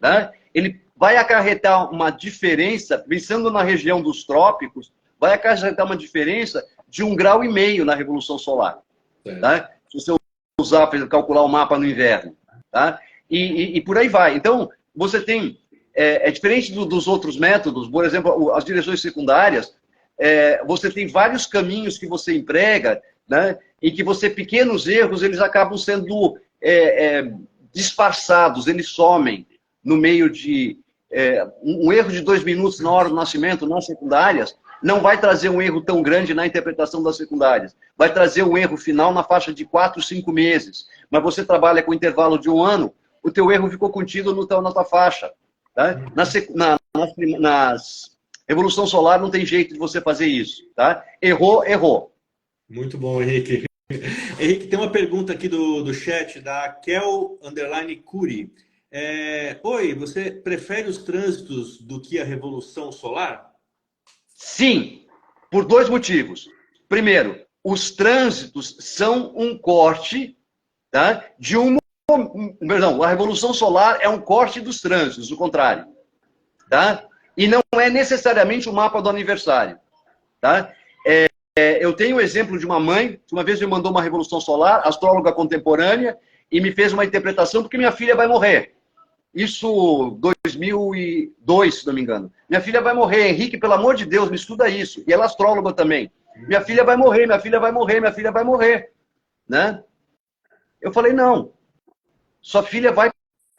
tá? Ele vai acarretar uma diferença, pensando na região dos trópicos, vai acarretar uma diferença de 1,5 grau na Revolução Solar. Tá? Se você usar para calcular o mapa no inverno. Tá? E por aí vai. Então, você tem... É diferente dos outros métodos, por exemplo, as direções secundárias, você tem vários caminhos que você emprega, né, e que pequenos erros, eles acabam sendo disfarçados, eles somem no meio de... um erro de 2 minutos na hora do nascimento, nas secundárias, não vai trazer um erro tão grande na interpretação das secundárias. Vai trazer um erro final na faixa de 4, 5 meses. Mas você trabalha com intervalo de 1 ano, o teu erro ficou contido na tua faixa. Tá? Nas Revolução Solar não tem jeito de você fazer isso. Tá? Errou, errou. Muito bom, Henrique. Henrique, tem uma pergunta aqui do chat, da Kel_Curi. Oi, você prefere os trânsitos do que a Revolução Solar? Sim, por 2 motivos. Primeiro, os trânsitos são um corte, tá, de um... Perdão, a Revolução Solar é um corte dos trânsitos, o contrário. Tá? E não é necessariamente o mapa do aniversário. Tá? Eu tenho o exemplo de uma mãe, que uma vez me mandou uma Revolução Solar, astróloga contemporânea, e me fez uma interpretação porque minha filha vai morrer. Isso 2002, se não me engano. Minha filha vai morrer. Henrique, pelo amor de Deus, me estuda isso. E ela é astróloga também. Minha filha vai morrer, minha filha vai morrer, minha filha vai morrer. Né? Eu falei, não. Sua filha vai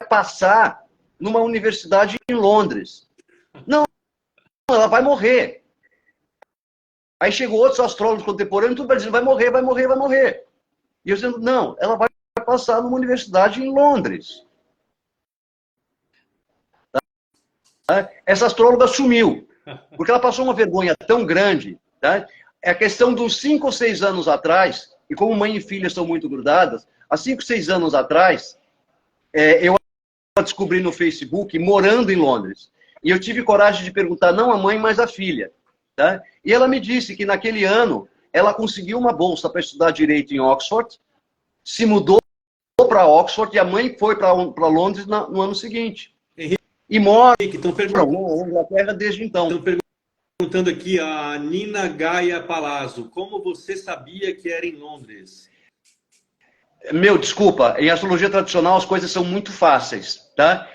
passar numa universidade em Londres. Não, ela vai morrer. Aí chegou outros astrólogos contemporâneos, tudo dizendo, vai morrer, vai morrer, vai morrer. E eu dizendo, não, ela vai passar numa universidade em Londres. Essa astróloga sumiu, porque ela passou uma vergonha tão grande. Tá? É a questão dos 5 ou 6 anos atrás, e como mãe e filha são muito grudadas, há 5, 6 anos atrás, eu a descobri no Facebook, morando em Londres. E eu tive coragem de perguntar, não a mãe, mas a filha. Tá? E ela me disse que naquele ano, ela conseguiu uma bolsa para estudar Direito em Oxford, se mudou para Oxford, e a mãe foi para Londres no ano seguinte. E mora na Inglaterra desde então. Estão perguntando aqui a Nina Gaia Palazzo, como você sabia que era em Londres? Desculpa, em astrologia tradicional as coisas são muito fáceis, tá?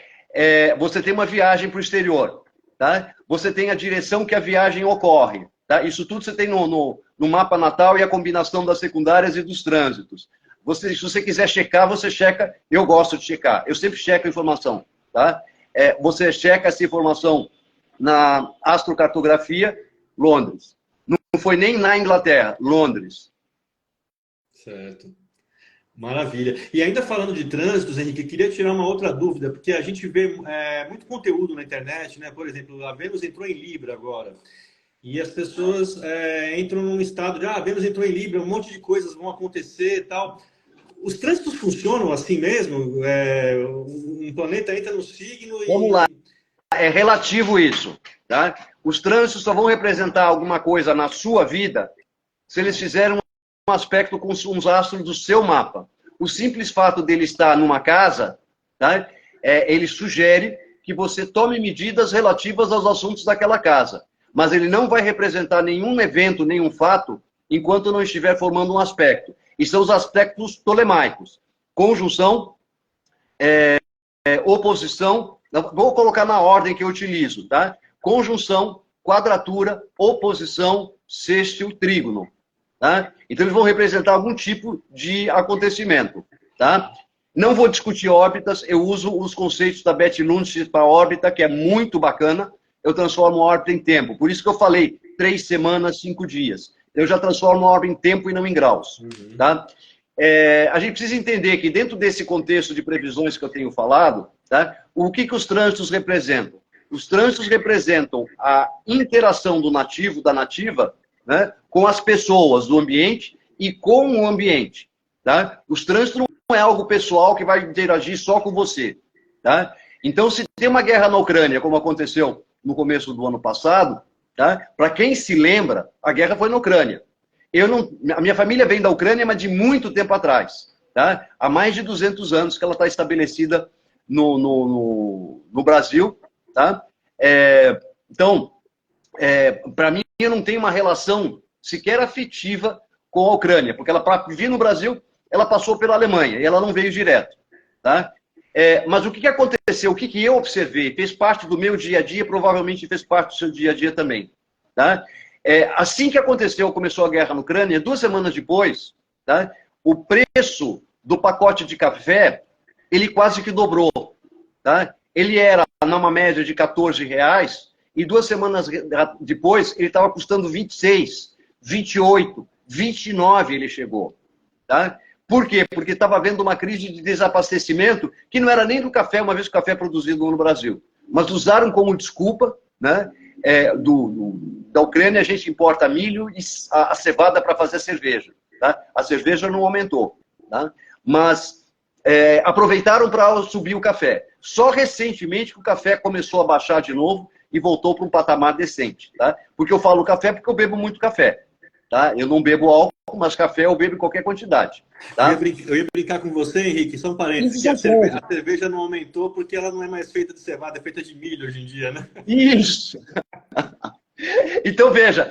Você tem uma viagem para o exterior, tá? Você tem a direção que a viagem ocorre, tá? Isso tudo você tem no mapa natal e a combinação das secundárias e dos trânsitos. Se você quiser checar, você checa. Eu gosto de checar. Eu sempre checo a informação, tá? Você checa essa informação na astrocartografia, Londres. Não foi nem na Inglaterra, Londres. Certo. Maravilha. E ainda falando de trânsitos, Henrique, eu queria tirar uma outra dúvida, porque a gente vê muito conteúdo na internet, né? Por exemplo, a Vênus entrou em Libra agora. E as pessoas entram num estado de, a Vênus entrou em Libra, um monte de coisas vão acontecer e tal. Os trânsitos funcionam assim mesmo? Um planeta entra no signo e... Vamos lá. É relativo isso. Tá? Os trânsitos só vão representar alguma coisa na sua vida se eles fizerem um aspecto com os astros do seu mapa. O simples fato dele estar numa casa, tá? Ele sugere que você tome medidas relativas aos assuntos daquela casa. Mas ele não vai representar nenhum evento, nenhum fato, enquanto não estiver formando um aspecto. E são os aspectos tolemaicos. Conjunção, oposição, vou colocar na ordem que eu utilizo, tá? Conjunção, quadratura, oposição, sextil, trígono. Tá? Então eles vão representar algum tipo de acontecimento. Tá? Não vou discutir órbitas, eu uso os conceitos da Betty Lundquist para órbita, que é muito bacana. Eu transformo a órbita em tempo. Por isso que eu falei 3 semanas, 5 dias. Eu já transformo a órbita em tempo e não em graus. Tá? A gente precisa entender que dentro desse contexto de previsões que eu tenho falado, tá? O que os trânsitos representam? Os trânsitos representam a interação do nativo, da nativa, né, com as pessoas do ambiente e com o ambiente. Tá? Os trânsitos não é algo pessoal que vai interagir só com você. Tá? Então, se tem uma guerra na Ucrânia, como aconteceu no começo do ano passado, tá? Para quem se lembra, a guerra foi na Ucrânia. A minha família vem da Ucrânia, mas de muito tempo atrás. Tá? Há mais de 200 anos que ela está estabelecida no Brasil. Tá? Então, para mim, eu não tenho uma relação sequer afetiva com a Ucrânia, porque ela, para vir no Brasil, ela passou pela Alemanha, e ela não veio direto. Tá? Mas o que aconteceu, o que eu observei, fez parte do meu dia a dia, provavelmente fez parte do seu dia a dia também. Tá? Assim que aconteceu, começou a guerra na Ucrânia, 2 semanas depois, tá? O preço do pacote de café, ele quase que dobrou. Tá? Ele era numa média de R$14, e 2 semanas depois ele estava custando 26, 28, 29 ele chegou. Tá? Por quê? Porque estava havendo uma crise de desabastecimento que não era nem do café, uma vez que o café é produzido no Brasil. Mas usaram como desculpa, né, da Ucrânia a gente importa milho e a cevada para fazer cerveja. Tá? A cerveja não aumentou. Tá? Mas aproveitaram para subir o café. Só recentemente que o café começou a baixar de novo e voltou para um patamar decente. Tá? Porque eu falo café porque eu bebo muito café. Tá? Eu não bebo álcool, mas café eu bebo em qualquer quantidade. Tá? Eu ia brincar com você, Henrique, só um parênteses, que a cerveja não aumentou porque ela não é mais feita de cevada, é feita de milho hoje em dia, né? Isso! Então, veja,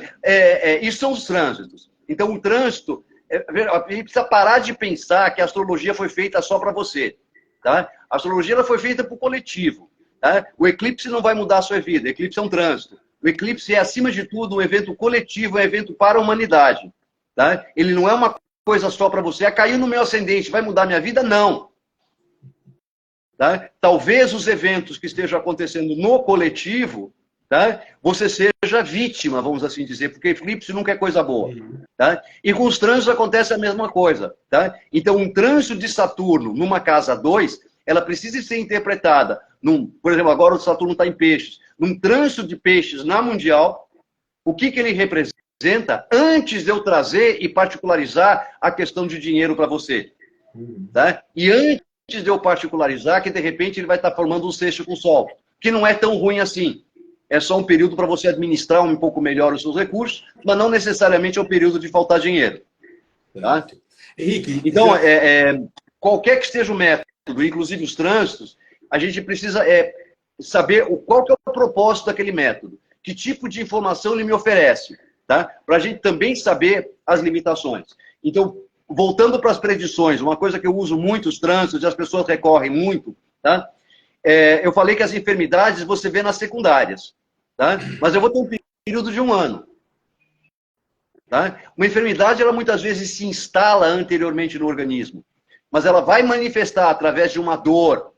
isso são os trânsitos. Então, o trânsito, a gente precisa parar de pensar que a astrologia foi feita só para você. Tá? A astrologia ela foi feita para o coletivo. Tá? O eclipse não vai mudar a sua vida, o eclipse é um trânsito. O eclipse é, acima de tudo, um evento coletivo, um evento para a humanidade. Tá? Ele não é uma coisa só para você. Caiu no meu ascendente, vai mudar minha vida? Não. Tá? Talvez os eventos que estejam acontecendo no coletivo, tá? Você seja vítima, vamos assim dizer, porque eclipse nunca é coisa boa. Tá? E com os trânsitos acontece a mesma coisa. Tá? Então, um trânsito de Saturno numa casa 2, ela precisa ser interpretada. Por exemplo, agora o Saturno está em peixes. Num trânsito de peixes na mundial, o que ele representa antes de eu trazer e particularizar a questão de dinheiro para você. Tá? E antes de eu particularizar, que de repente ele vai estar formando um sexto com o Sol, que não é tão ruim assim. É só um período para você administrar um pouco melhor os seus recursos, mas não necessariamente é um período de faltar dinheiro. Tá? Henrique, então, qualquer que seja o método, inclusive os trânsitos, a gente precisa saber qual que é o propósito daquele método, que tipo de informação ele me oferece, tá? Para a gente também saber as limitações. Então, voltando para as predições, uma coisa que eu uso muito, os trânsitos, e as pessoas recorrem muito, tá? Eu falei que as enfermidades você vê nas secundárias, tá? Mas eu vou ter um período de 1 ano. Tá? Uma enfermidade, ela muitas vezes se instala anteriormente no organismo, mas ela vai manifestar através de uma dor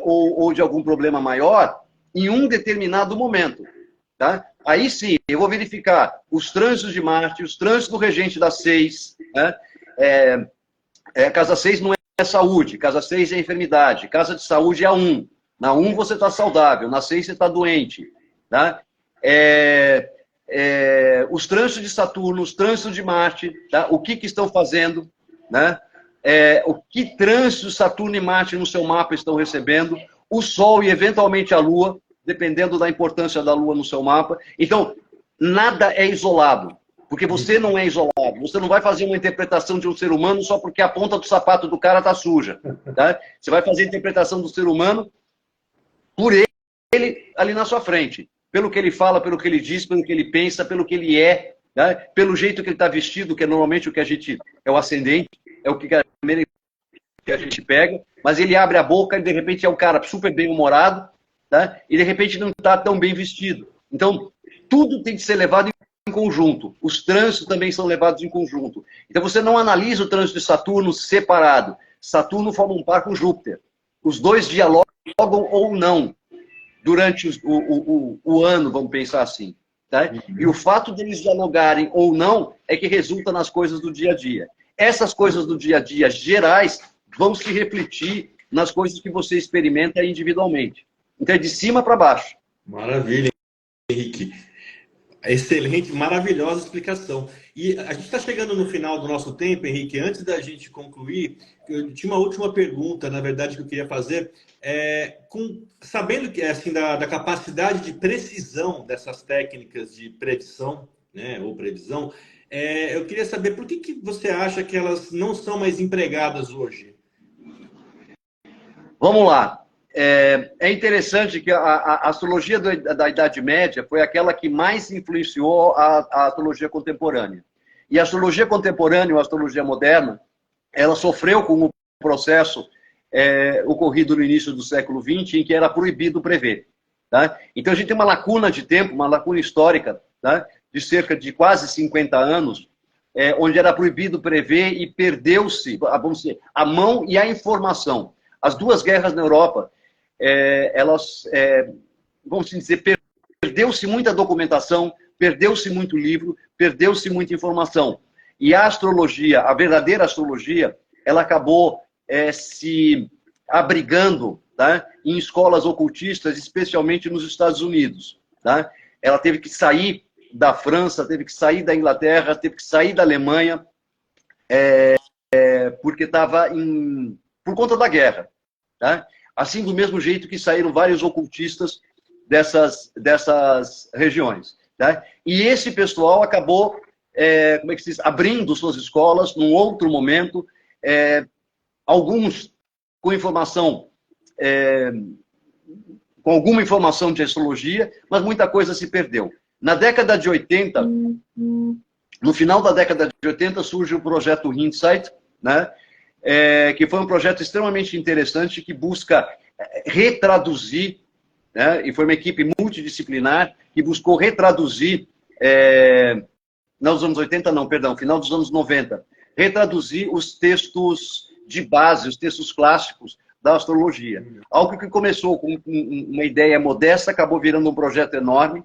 ou de algum problema maior em um determinado momento. Tá? Aí sim, eu vou verificar os trânsitos de Marte, os trânsitos do regente da 6. Né? Casa 6 não é saúde, casa 6 é enfermidade, casa de saúde é a 1. Na 1 você está saudável, na 6 você está doente. Tá? Os trânsitos de Saturno, os trânsitos de Marte, tá? O que estão fazendo, né? O que trânsitos Saturno e Marte no seu mapa estão recebendo, o Sol e eventualmente a Lua, dependendo da importância da Lua no seu mapa. Então, nada é isolado, porque você não é isolado. Você não vai fazer uma interpretação de um ser humano só porque a ponta do sapato do cara está suja. Tá? Você vai fazer a interpretação do ser humano por ele ali na sua frente. Pelo que ele fala, pelo que ele diz, pelo que ele pensa, pelo que ele é, né? Pelo jeito que ele está vestido, que é normalmente o que a gente... é o ascendente, é o que a gente pega, mas ele abre a boca e de repente é um cara super bem-humorado, tá? E de repente não está tão bem vestido. Então, tudo tem que ser levado em conjunto. Os trânsitos também são levados em conjunto. Então, você não analisa o trânsito de Saturno separado. Saturno forma um par com Júpiter. Os dois dialogam ou não durante o ano, vamos pensar assim. Tá? E o fato deles dialogarem ou não é que resulta nas coisas do dia a dia. Essas coisas do dia a dia gerais vão se refletir nas coisas que você experimenta individualmente. Então é de cima para baixo. Maravilha, Henrique. Excelente, maravilhosa explicação. E a gente está chegando no final do nosso tempo, Henrique. Antes da gente concluir, eu tinha uma última pergunta, na verdade, que eu queria fazer. Sabendo que assim da capacidade de precisão dessas técnicas de predição, né, ou previsão, eu queria saber por que você acha que elas não são mais empregadas hoje? Vamos lá. É interessante que a astrologia da Idade Média foi aquela que mais influenciou a astrologia contemporânea. E a astrologia contemporânea, ou a astrologia moderna, ela sofreu com o processo ocorrido no início do século XX, em que era proibido prever. Tá? Então a gente tem uma lacuna de tempo, uma lacuna histórica, tá? De cerca de quase 50 anos, onde era proibido prever e perdeu-se, vamos dizer, a mão e a informação. As duas guerras na Europa, vamos dizer, perdeu-se muita documentação, perdeu-se muito livro, perdeu-se muita informação. E a astrologia, a verdadeira astrologia, ela acabou se abrigando, tá, em escolas ocultistas, especialmente nos Estados Unidos. Tá? Ela teve que sair da França, teve que sair da Inglaterra, teve que sair da Alemanha, porque estava por conta da guerra. Tá? Assim, do mesmo jeito que saíram vários ocultistas dessas regiões. Tá? E esse pessoal acabou, como é que se diz, abrindo suas escolas num outro momento, alguns com informação, com alguma informação de astrologia, mas muita coisa se perdeu. Na década de 80, no final da década de 80, surge o projeto Insight, né? Que foi um projeto extremamente interessante que busca retraduzir, né? E foi uma equipe multidisciplinar que buscou retraduzir, não dos anos 80 não, perdão, final dos anos 90, retraduzir os textos de base, os textos clássicos da astrologia. Algo que começou com uma ideia modesta, acabou virando um projeto enorme.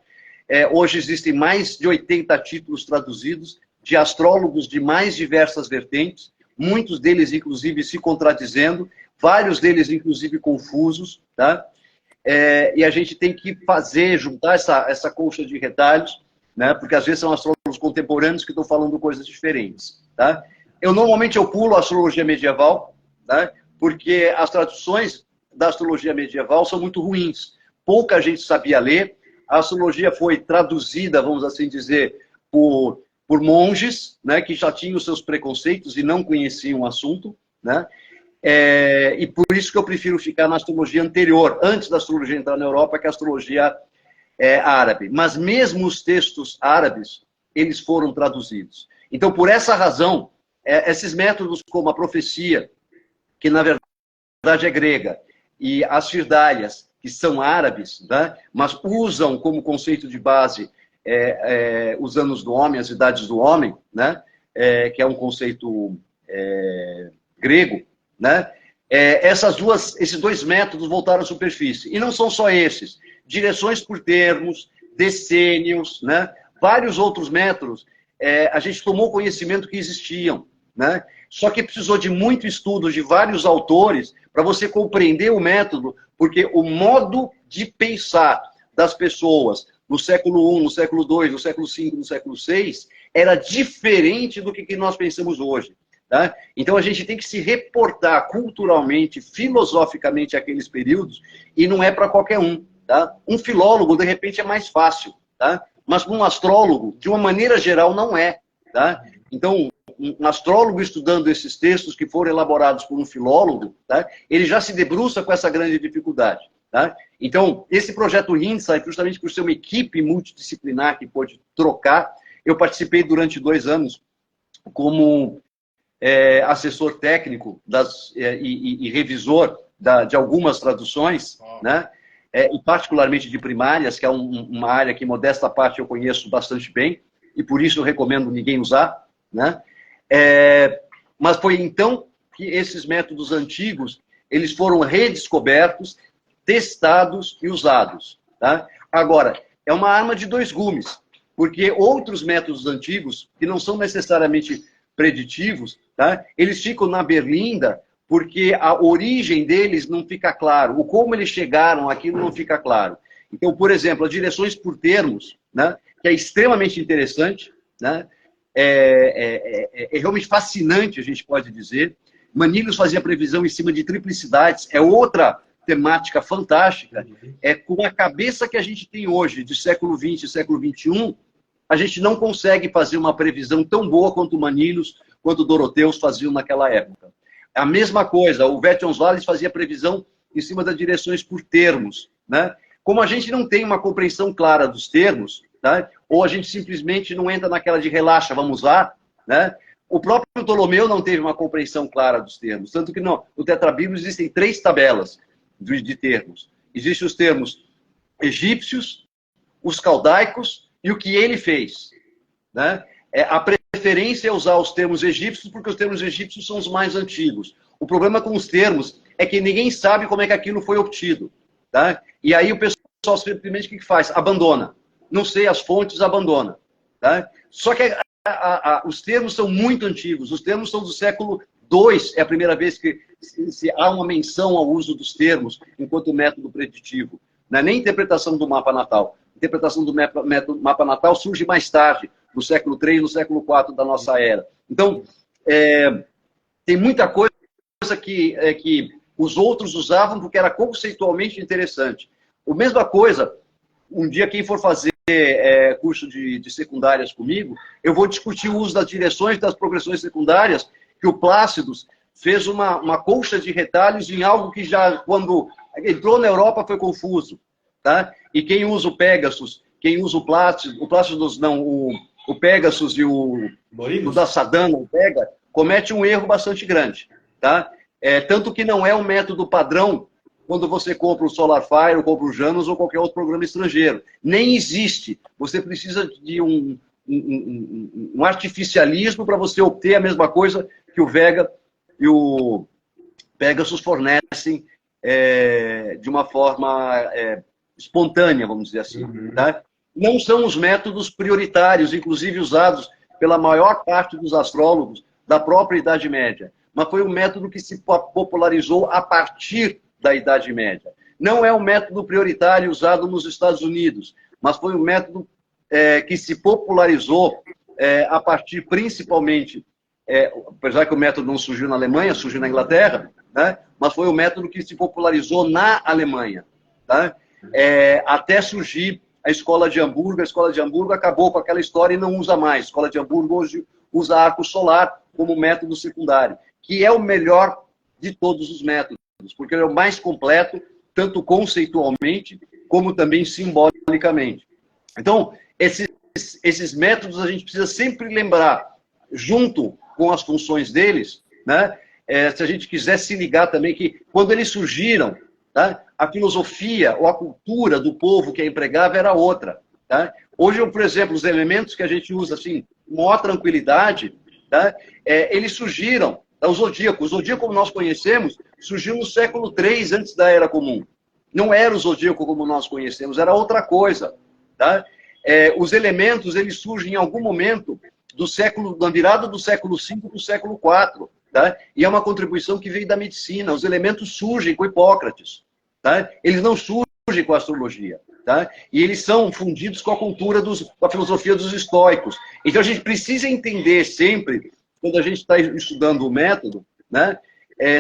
Hoje existem mais de 80 títulos traduzidos de astrólogos de mais diversas vertentes, muitos deles, inclusive, se contradizendo, vários deles, inclusive, confusos, tá? E a gente tem que juntar essa colcha de retalhos, né? Porque às vezes são astrólogos contemporâneos que estão falando coisas diferentes, tá? Normalmente eu pulo a astrologia medieval, tá? Porque as traduções da astrologia medieval são muito ruins. Pouca gente sabia ler. A astrologia foi traduzida, vamos assim dizer, por monges, né, que já tinham os seus preconceitos e não conheciam o assunto, né? E por isso que eu prefiro ficar na astrologia anterior, antes da astrologia entrar na Europa, que é a astrologia árabe. Mas mesmo os textos árabes, eles foram traduzidos. Então, por essa razão, esses métodos como a profecia, que na verdade é grega, e as firdálias, que são árabes, né, mas usam como conceito de base os anos do homem, as idades do homem, né, que é um conceito grego, né, esses dois métodos voltaram à superfície. E não são só esses. Direções por termos, decênios, né, vários outros métodos, a gente tomou conhecimento que existiam, né, só que precisou de muito estudo de vários autores para você compreender o método, porque o modo de pensar das pessoas no século I, no século II, no século V, no século VI, era diferente do que nós pensamos hoje. Tá? Então a gente tem que se reportar culturalmente, filosoficamente àqueles períodos, e não é para qualquer um. Tá? Um filólogo, de repente, é mais fácil, tá? Mas um astrólogo, de uma maneira geral, não é. Tá? Então, um astrólogo estudando esses textos que foram elaborados por um filólogo, tá? Ele já se debruça com essa grande dificuldade. Tá? Então, esse projeto Insight, justamente por ser uma equipe multidisciplinar que pôde trocar, eu participei durante 2 anos como assessor técnico e revisor de algumas traduções, né? E particularmente de primárias, que é uma área que, modesta parte, eu conheço bastante bem, e por isso eu recomendo ninguém usar, né? Mas foi então que esses métodos antigos, eles foram redescobertos, testados e usados. Tá? Agora, é uma arma de dois gumes, porque outros métodos antigos, que não são necessariamente preditivos, tá? Eles ficam na berlinda porque a origem deles não fica claro, o como eles chegaram, aquilo não fica claro. Então, por exemplo, as direções por termos, né, que é extremamente interessante, né, é realmente fascinante, a gente pode dizer. Manilius fazia previsão em cima de triplicidades, é outra temática fantástica. É com a cabeça que a gente tem hoje, de século XX e século XXI, a gente não consegue fazer uma previsão tão boa quanto Manilius, quanto Doroteus faziam naquela época. A mesma coisa, o Ветtionsvalles fazia previsão em cima das direções por termos, né? Como a gente não tem uma compreensão clara dos termos, tá? Ou a gente simplesmente não entra naquela de relaxa, vamos lá, né? O próprio Ptolomeu não teve uma compreensão clara dos termos, tanto que no Tetrabíblio existem 3 tabelas de termos. Existem os termos egípcios, os caldaicos e o que ele fez, né? A preferência é usar os termos egípcios, porque os termos egípcios são os mais antigos. O problema com os termos é que ninguém sabe como é que aquilo foi obtido. Tá? E aí o pessoal simplesmente o que faz? Abandona. Não sei as fontes, abandona. Tá? Só que os termos são muito antigos. Os termos são do século II. É a primeira vez que há uma menção ao uso dos termos enquanto método preditivo. Não é nem interpretação do mapa natal. A interpretação do mapa natal surge mais tarde, no século III e no século IV da nossa era. Então, tem muita coisa que os outros usavam porque era conceitualmente interessante. A mesma coisa, um dia quem for fazer curso de secundárias comigo, eu vou discutir o uso das direções das progressões secundárias, que o Plácidos fez uma colcha de retalhos em algo que já, quando entrou na Europa, foi confuso. Tá? E quem usa o Pegasus, quem usa o Plácidos não, o Pegasus e o da Sadana, o Pega, comete um erro bastante grande. Tá? Tanto que não é um método padrão quando você compra o SolarFire, ou compra o Janus, ou qualquer outro programa estrangeiro. Nem existe. Você precisa de um artificialismo para você obter a mesma coisa que o Vega e o Pegasus fornecem de uma forma espontânea, vamos dizer assim. Uhum. Tá? Não são os métodos prioritários, inclusive usados pela maior parte dos astrólogos da própria Idade Média. Mas foi um método que se popularizou a partir da Idade Média. Não é um método prioritário usado nos Estados Unidos, mas foi um método que se popularizou a partir, principalmente, apesar que o método não surgiu na Alemanha, surgiu na Inglaterra, né? Mas foi um método que se popularizou na Alemanha. Tá? Até surgir a Escola de Hamburgo. A Escola de Hamburgo acabou com aquela história e não usa mais. A Escola de Hamburgo hoje usa arco solar como método secundário, que é o melhor de todos os métodos, porque ele é o mais completo, tanto conceitualmente, como também simbolicamente. Então, esses métodos a gente precisa sempre lembrar, junto com as funções deles, né? Se a gente quiser se ligar também que, quando eles surgiram, tá? A filosofia ou a cultura do povo que a empregava era outra. Tá? Hoje, por exemplo, os elementos que a gente usa assim, com maior tranquilidade, tá? Eles surgiram. O zodíaco como nós conhecemos, surgiu no século III antes da Era Comum. Não era o zodíaco como nós conhecemos, era outra coisa. Tá? Os elementos, eles surgem em algum momento da virada do século V para o século IV. Tá? E é uma contribuição que veio da medicina. Os elementos surgem com Hipócrates. Tá? Eles não surgem com a astrologia. Tá? E eles são fundidos com a cultura, com a filosofia dos estoicos. Então a gente precisa entender sempre, quando a gente está estudando o método, né,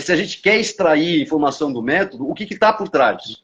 se a gente quer extrair informação do método, o que está por trás,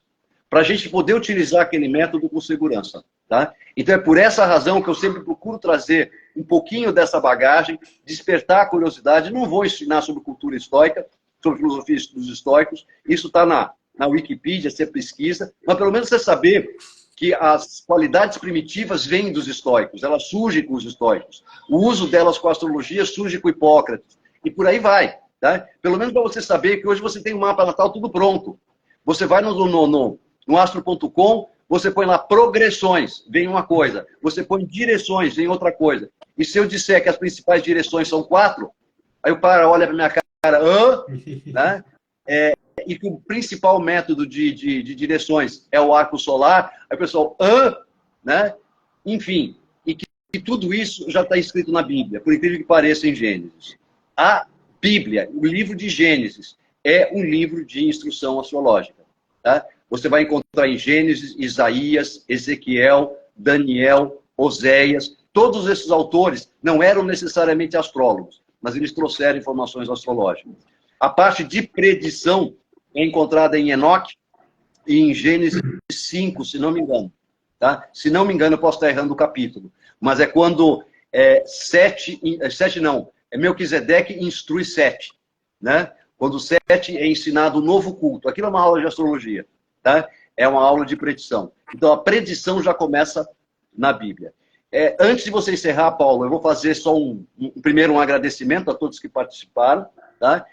para a gente poder utilizar aquele método com segurança. Tá? Então é por essa razão que eu sempre procuro trazer um pouquinho dessa bagagem, despertar a curiosidade. Não vou ensinar sobre cultura estoica, sobre filosofia dos estoicos, isso está na Wikipedia, você pesquisa, mas pelo menos você saber que as qualidades primitivas vêm dos estoicos, elas surgem com os estoicos. O uso delas com a astrologia surge com Hipócrates. E por aí vai. Tá? Pelo menos para você saber que hoje você tem um mapa natal tudo pronto. Você vai no astro.com, você põe lá progressões, vem uma coisa. Você põe direções, vem outra coisa. E se eu disser que as principais direções são 4, aí o cara olha para minha cara né? E que o principal método de direções é o arco solar, aí o pessoal, né? Enfim, e que tudo isso já está escrito na Bíblia, por incrível que pareça, em Gênesis. A Bíblia, o livro de Gênesis, é um livro de instrução astrológica. Tá? Você vai encontrar em Gênesis, Isaías, Ezequiel, Daniel, Oséias. Todos esses autores não eram necessariamente astrólogos, mas eles trouxeram informações astrológicas. A parte de predição é encontrada em Enoque e em Gênesis 5, se não me engano. Tá? Se não me engano, eu posso estar errando o capítulo. Mas é quando Melquisedeque instrui Sete. Né? Quando Sete é ensinado um novo culto. Aquilo é uma aula de astrologia. Tá? É uma aula de predição. Então, a predição já começa na Bíblia. Antes de você encerrar, Paulo, eu vou fazer só primeiro um agradecimento a todos que participaram. Tá?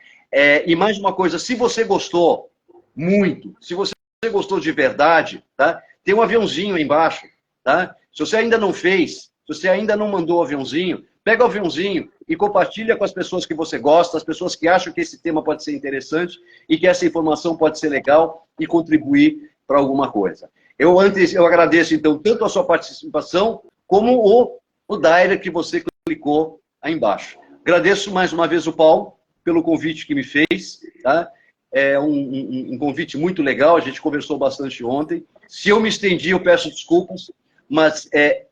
E mais uma coisa, se você gostou muito, se você gostou de verdade, tá? Tem um aviãozinho aí embaixo. Tá? Se você ainda não fez, se você ainda não mandou o aviãozinho, pega o aviãozinho e compartilha com as pessoas que você gosta, as pessoas que acham que esse tema pode ser interessante e que essa informação pode ser legal e contribuir para alguma coisa. Eu agradeço, então, tanto a sua participação como o Daira que você clicou aí embaixo. Agradeço mais uma vez o Paulo pelo convite que me fez. Tá? É um convite muito legal, a gente conversou bastante ontem. Se eu me estendi, eu peço desculpas, mas é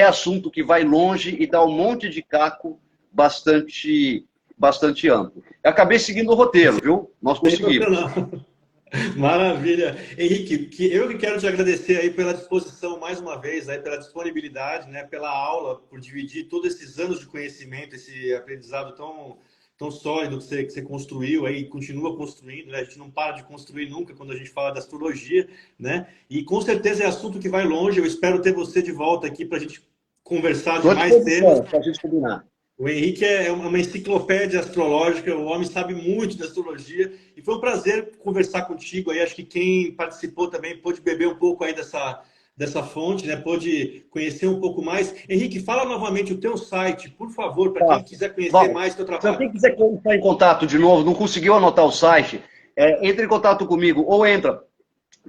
assunto que vai longe e dá um monte de caco bastante amplo. Eu acabei seguindo o roteiro, viu? Nós conseguimos. Maravilha. Henrique, eu que quero te agradecer aí pela disposição mais uma vez, aí pela disponibilidade, né, pela aula, por dividir todos esses anos de conhecimento, esse aprendizado tão sólido que você construiu aí, continua construindo, né? A gente não para de construir nunca quando a gente fala da astrologia, né? E com certeza é assunto que vai longe. Eu espero ter você de volta aqui para a gente conversar de mais temas. Para a gente combinar. O Henrique é uma enciclopédia astrológica, o homem sabe muito de astrologia e foi um prazer conversar contigo aí. Acho que quem participou também pôde beber um pouco aí dessa fonte, né? Pôde conhecer um pouco mais. Henrique, fala novamente o teu site, por favor, para quem quiser conhecer mais o teu trabalho. Se quem quiser entrar em contato de novo, não conseguiu anotar o site, entre em contato comigo, ou entra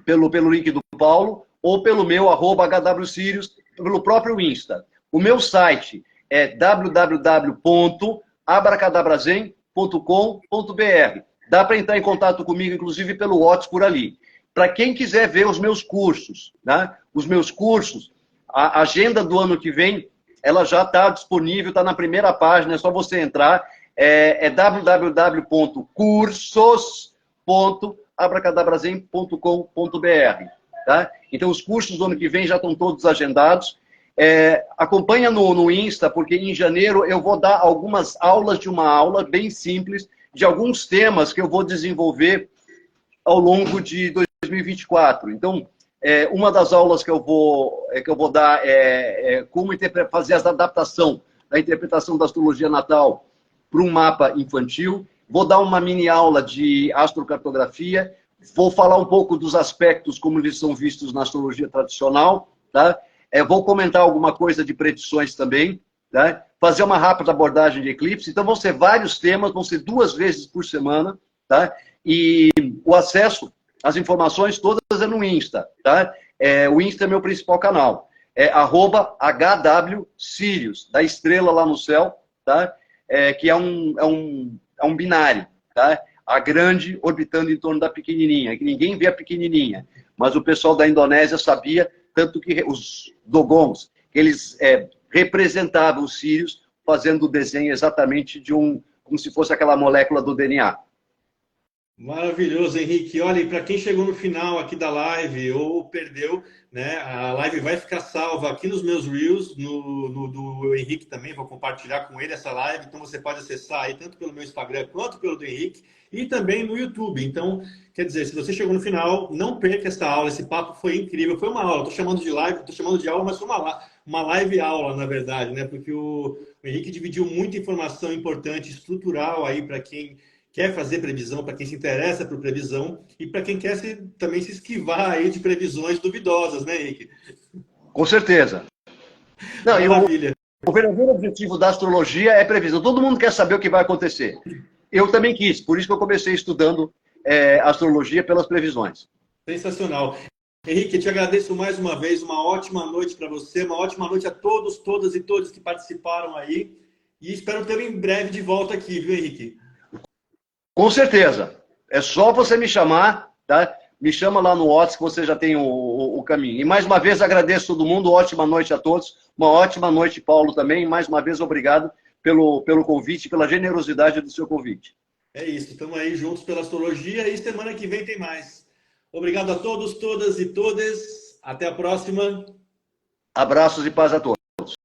pelo link do Paulo, ou pelo meu, @hwsirius, pelo próprio Insta. O meu site é www.abracadabrazen.com.br. Dá para entrar em contato comigo, inclusive, pelo WhatsApp por ali. Para quem quiser ver os meus cursos, né? Os meus cursos, a agenda do ano que vem, ela já está disponível, está na primeira página, é só você entrar. www.cursos.abracadabrazen.com.br. Tá? Então, os cursos do ano que vem já estão todos agendados. Acompanha no Insta, porque em janeiro eu vou dar algumas aulas de uma aula bem simples, de alguns temas que eu vou desenvolver ao longo de 2024. Então, uma das aulas que eu vou dar é como fazer essa adaptação da interpretação da astrologia natal para um mapa infantil. Vou dar uma mini aula de astrocartografia. Vou falar um pouco dos aspectos como eles são vistos na astrologia tradicional. Tá? Vou comentar alguma coisa de predições também. Tá? Fazer uma rápida abordagem de eclipse. Então, vão ser vários temas, vão ser 2 vezes por semana. Tá? E o acesso às informações todas é no Insta. Tá? O Insta é meu principal canal. @HWSirius, da estrela lá no céu, tá? Que é um binário. Tá? A grande orbitando em torno da pequenininha. Que ninguém vê a pequenininha. Mas o pessoal da Indonésia sabia, tanto que os Dogons, eles representavam os Sírios, fazendo o desenho exatamente como se fosse aquela molécula do DNA. Maravilhoso, Henrique. Olha, para quem chegou no final aqui da live ou perdeu, né, a live vai ficar salva aqui nos meus Reels, do Henrique também, vou compartilhar com ele essa live, então você pode acessar aí tanto pelo meu Instagram quanto pelo do Henrique e também no YouTube. Então, quer dizer, se você chegou no final, não perca essa aula, esse papo foi incrível, foi uma aula, estou chamando de live, estou chamando de aula, mas foi uma live aula, na verdade, né, porque o Henrique dividiu muita informação importante, estrutural aí para quem quer fazer previsão, para quem se interessa por previsão e para quem quer também se esquivar aí de previsões duvidosas, né, Henrique? Com certeza. Não, maravilha. O verdadeiro objetivo da astrologia é previsão. Todo mundo quer saber o que vai acontecer. eu também quis, por isso que eu comecei estudando astrologia pelas previsões. Sensacional. Henrique, eu te agradeço mais uma vez, uma ótima noite para você, uma ótima noite a todos, todas e todos que participaram aí, e espero tê-lo em breve de volta aqui, viu, Henrique? Com certeza. É só você me chamar, tá? Me chama lá no WhatsApp que você já tem o caminho. E mais uma vez agradeço todo mundo, ótima noite a todos, uma ótima noite, Paulo, também. Mais uma vez, obrigado pelo convite, pela generosidade do seu convite. É isso, estamos aí juntos pela astrologia e semana que vem tem mais. Obrigado a todos, todas e todas. Até a próxima. Abraços e paz a todos.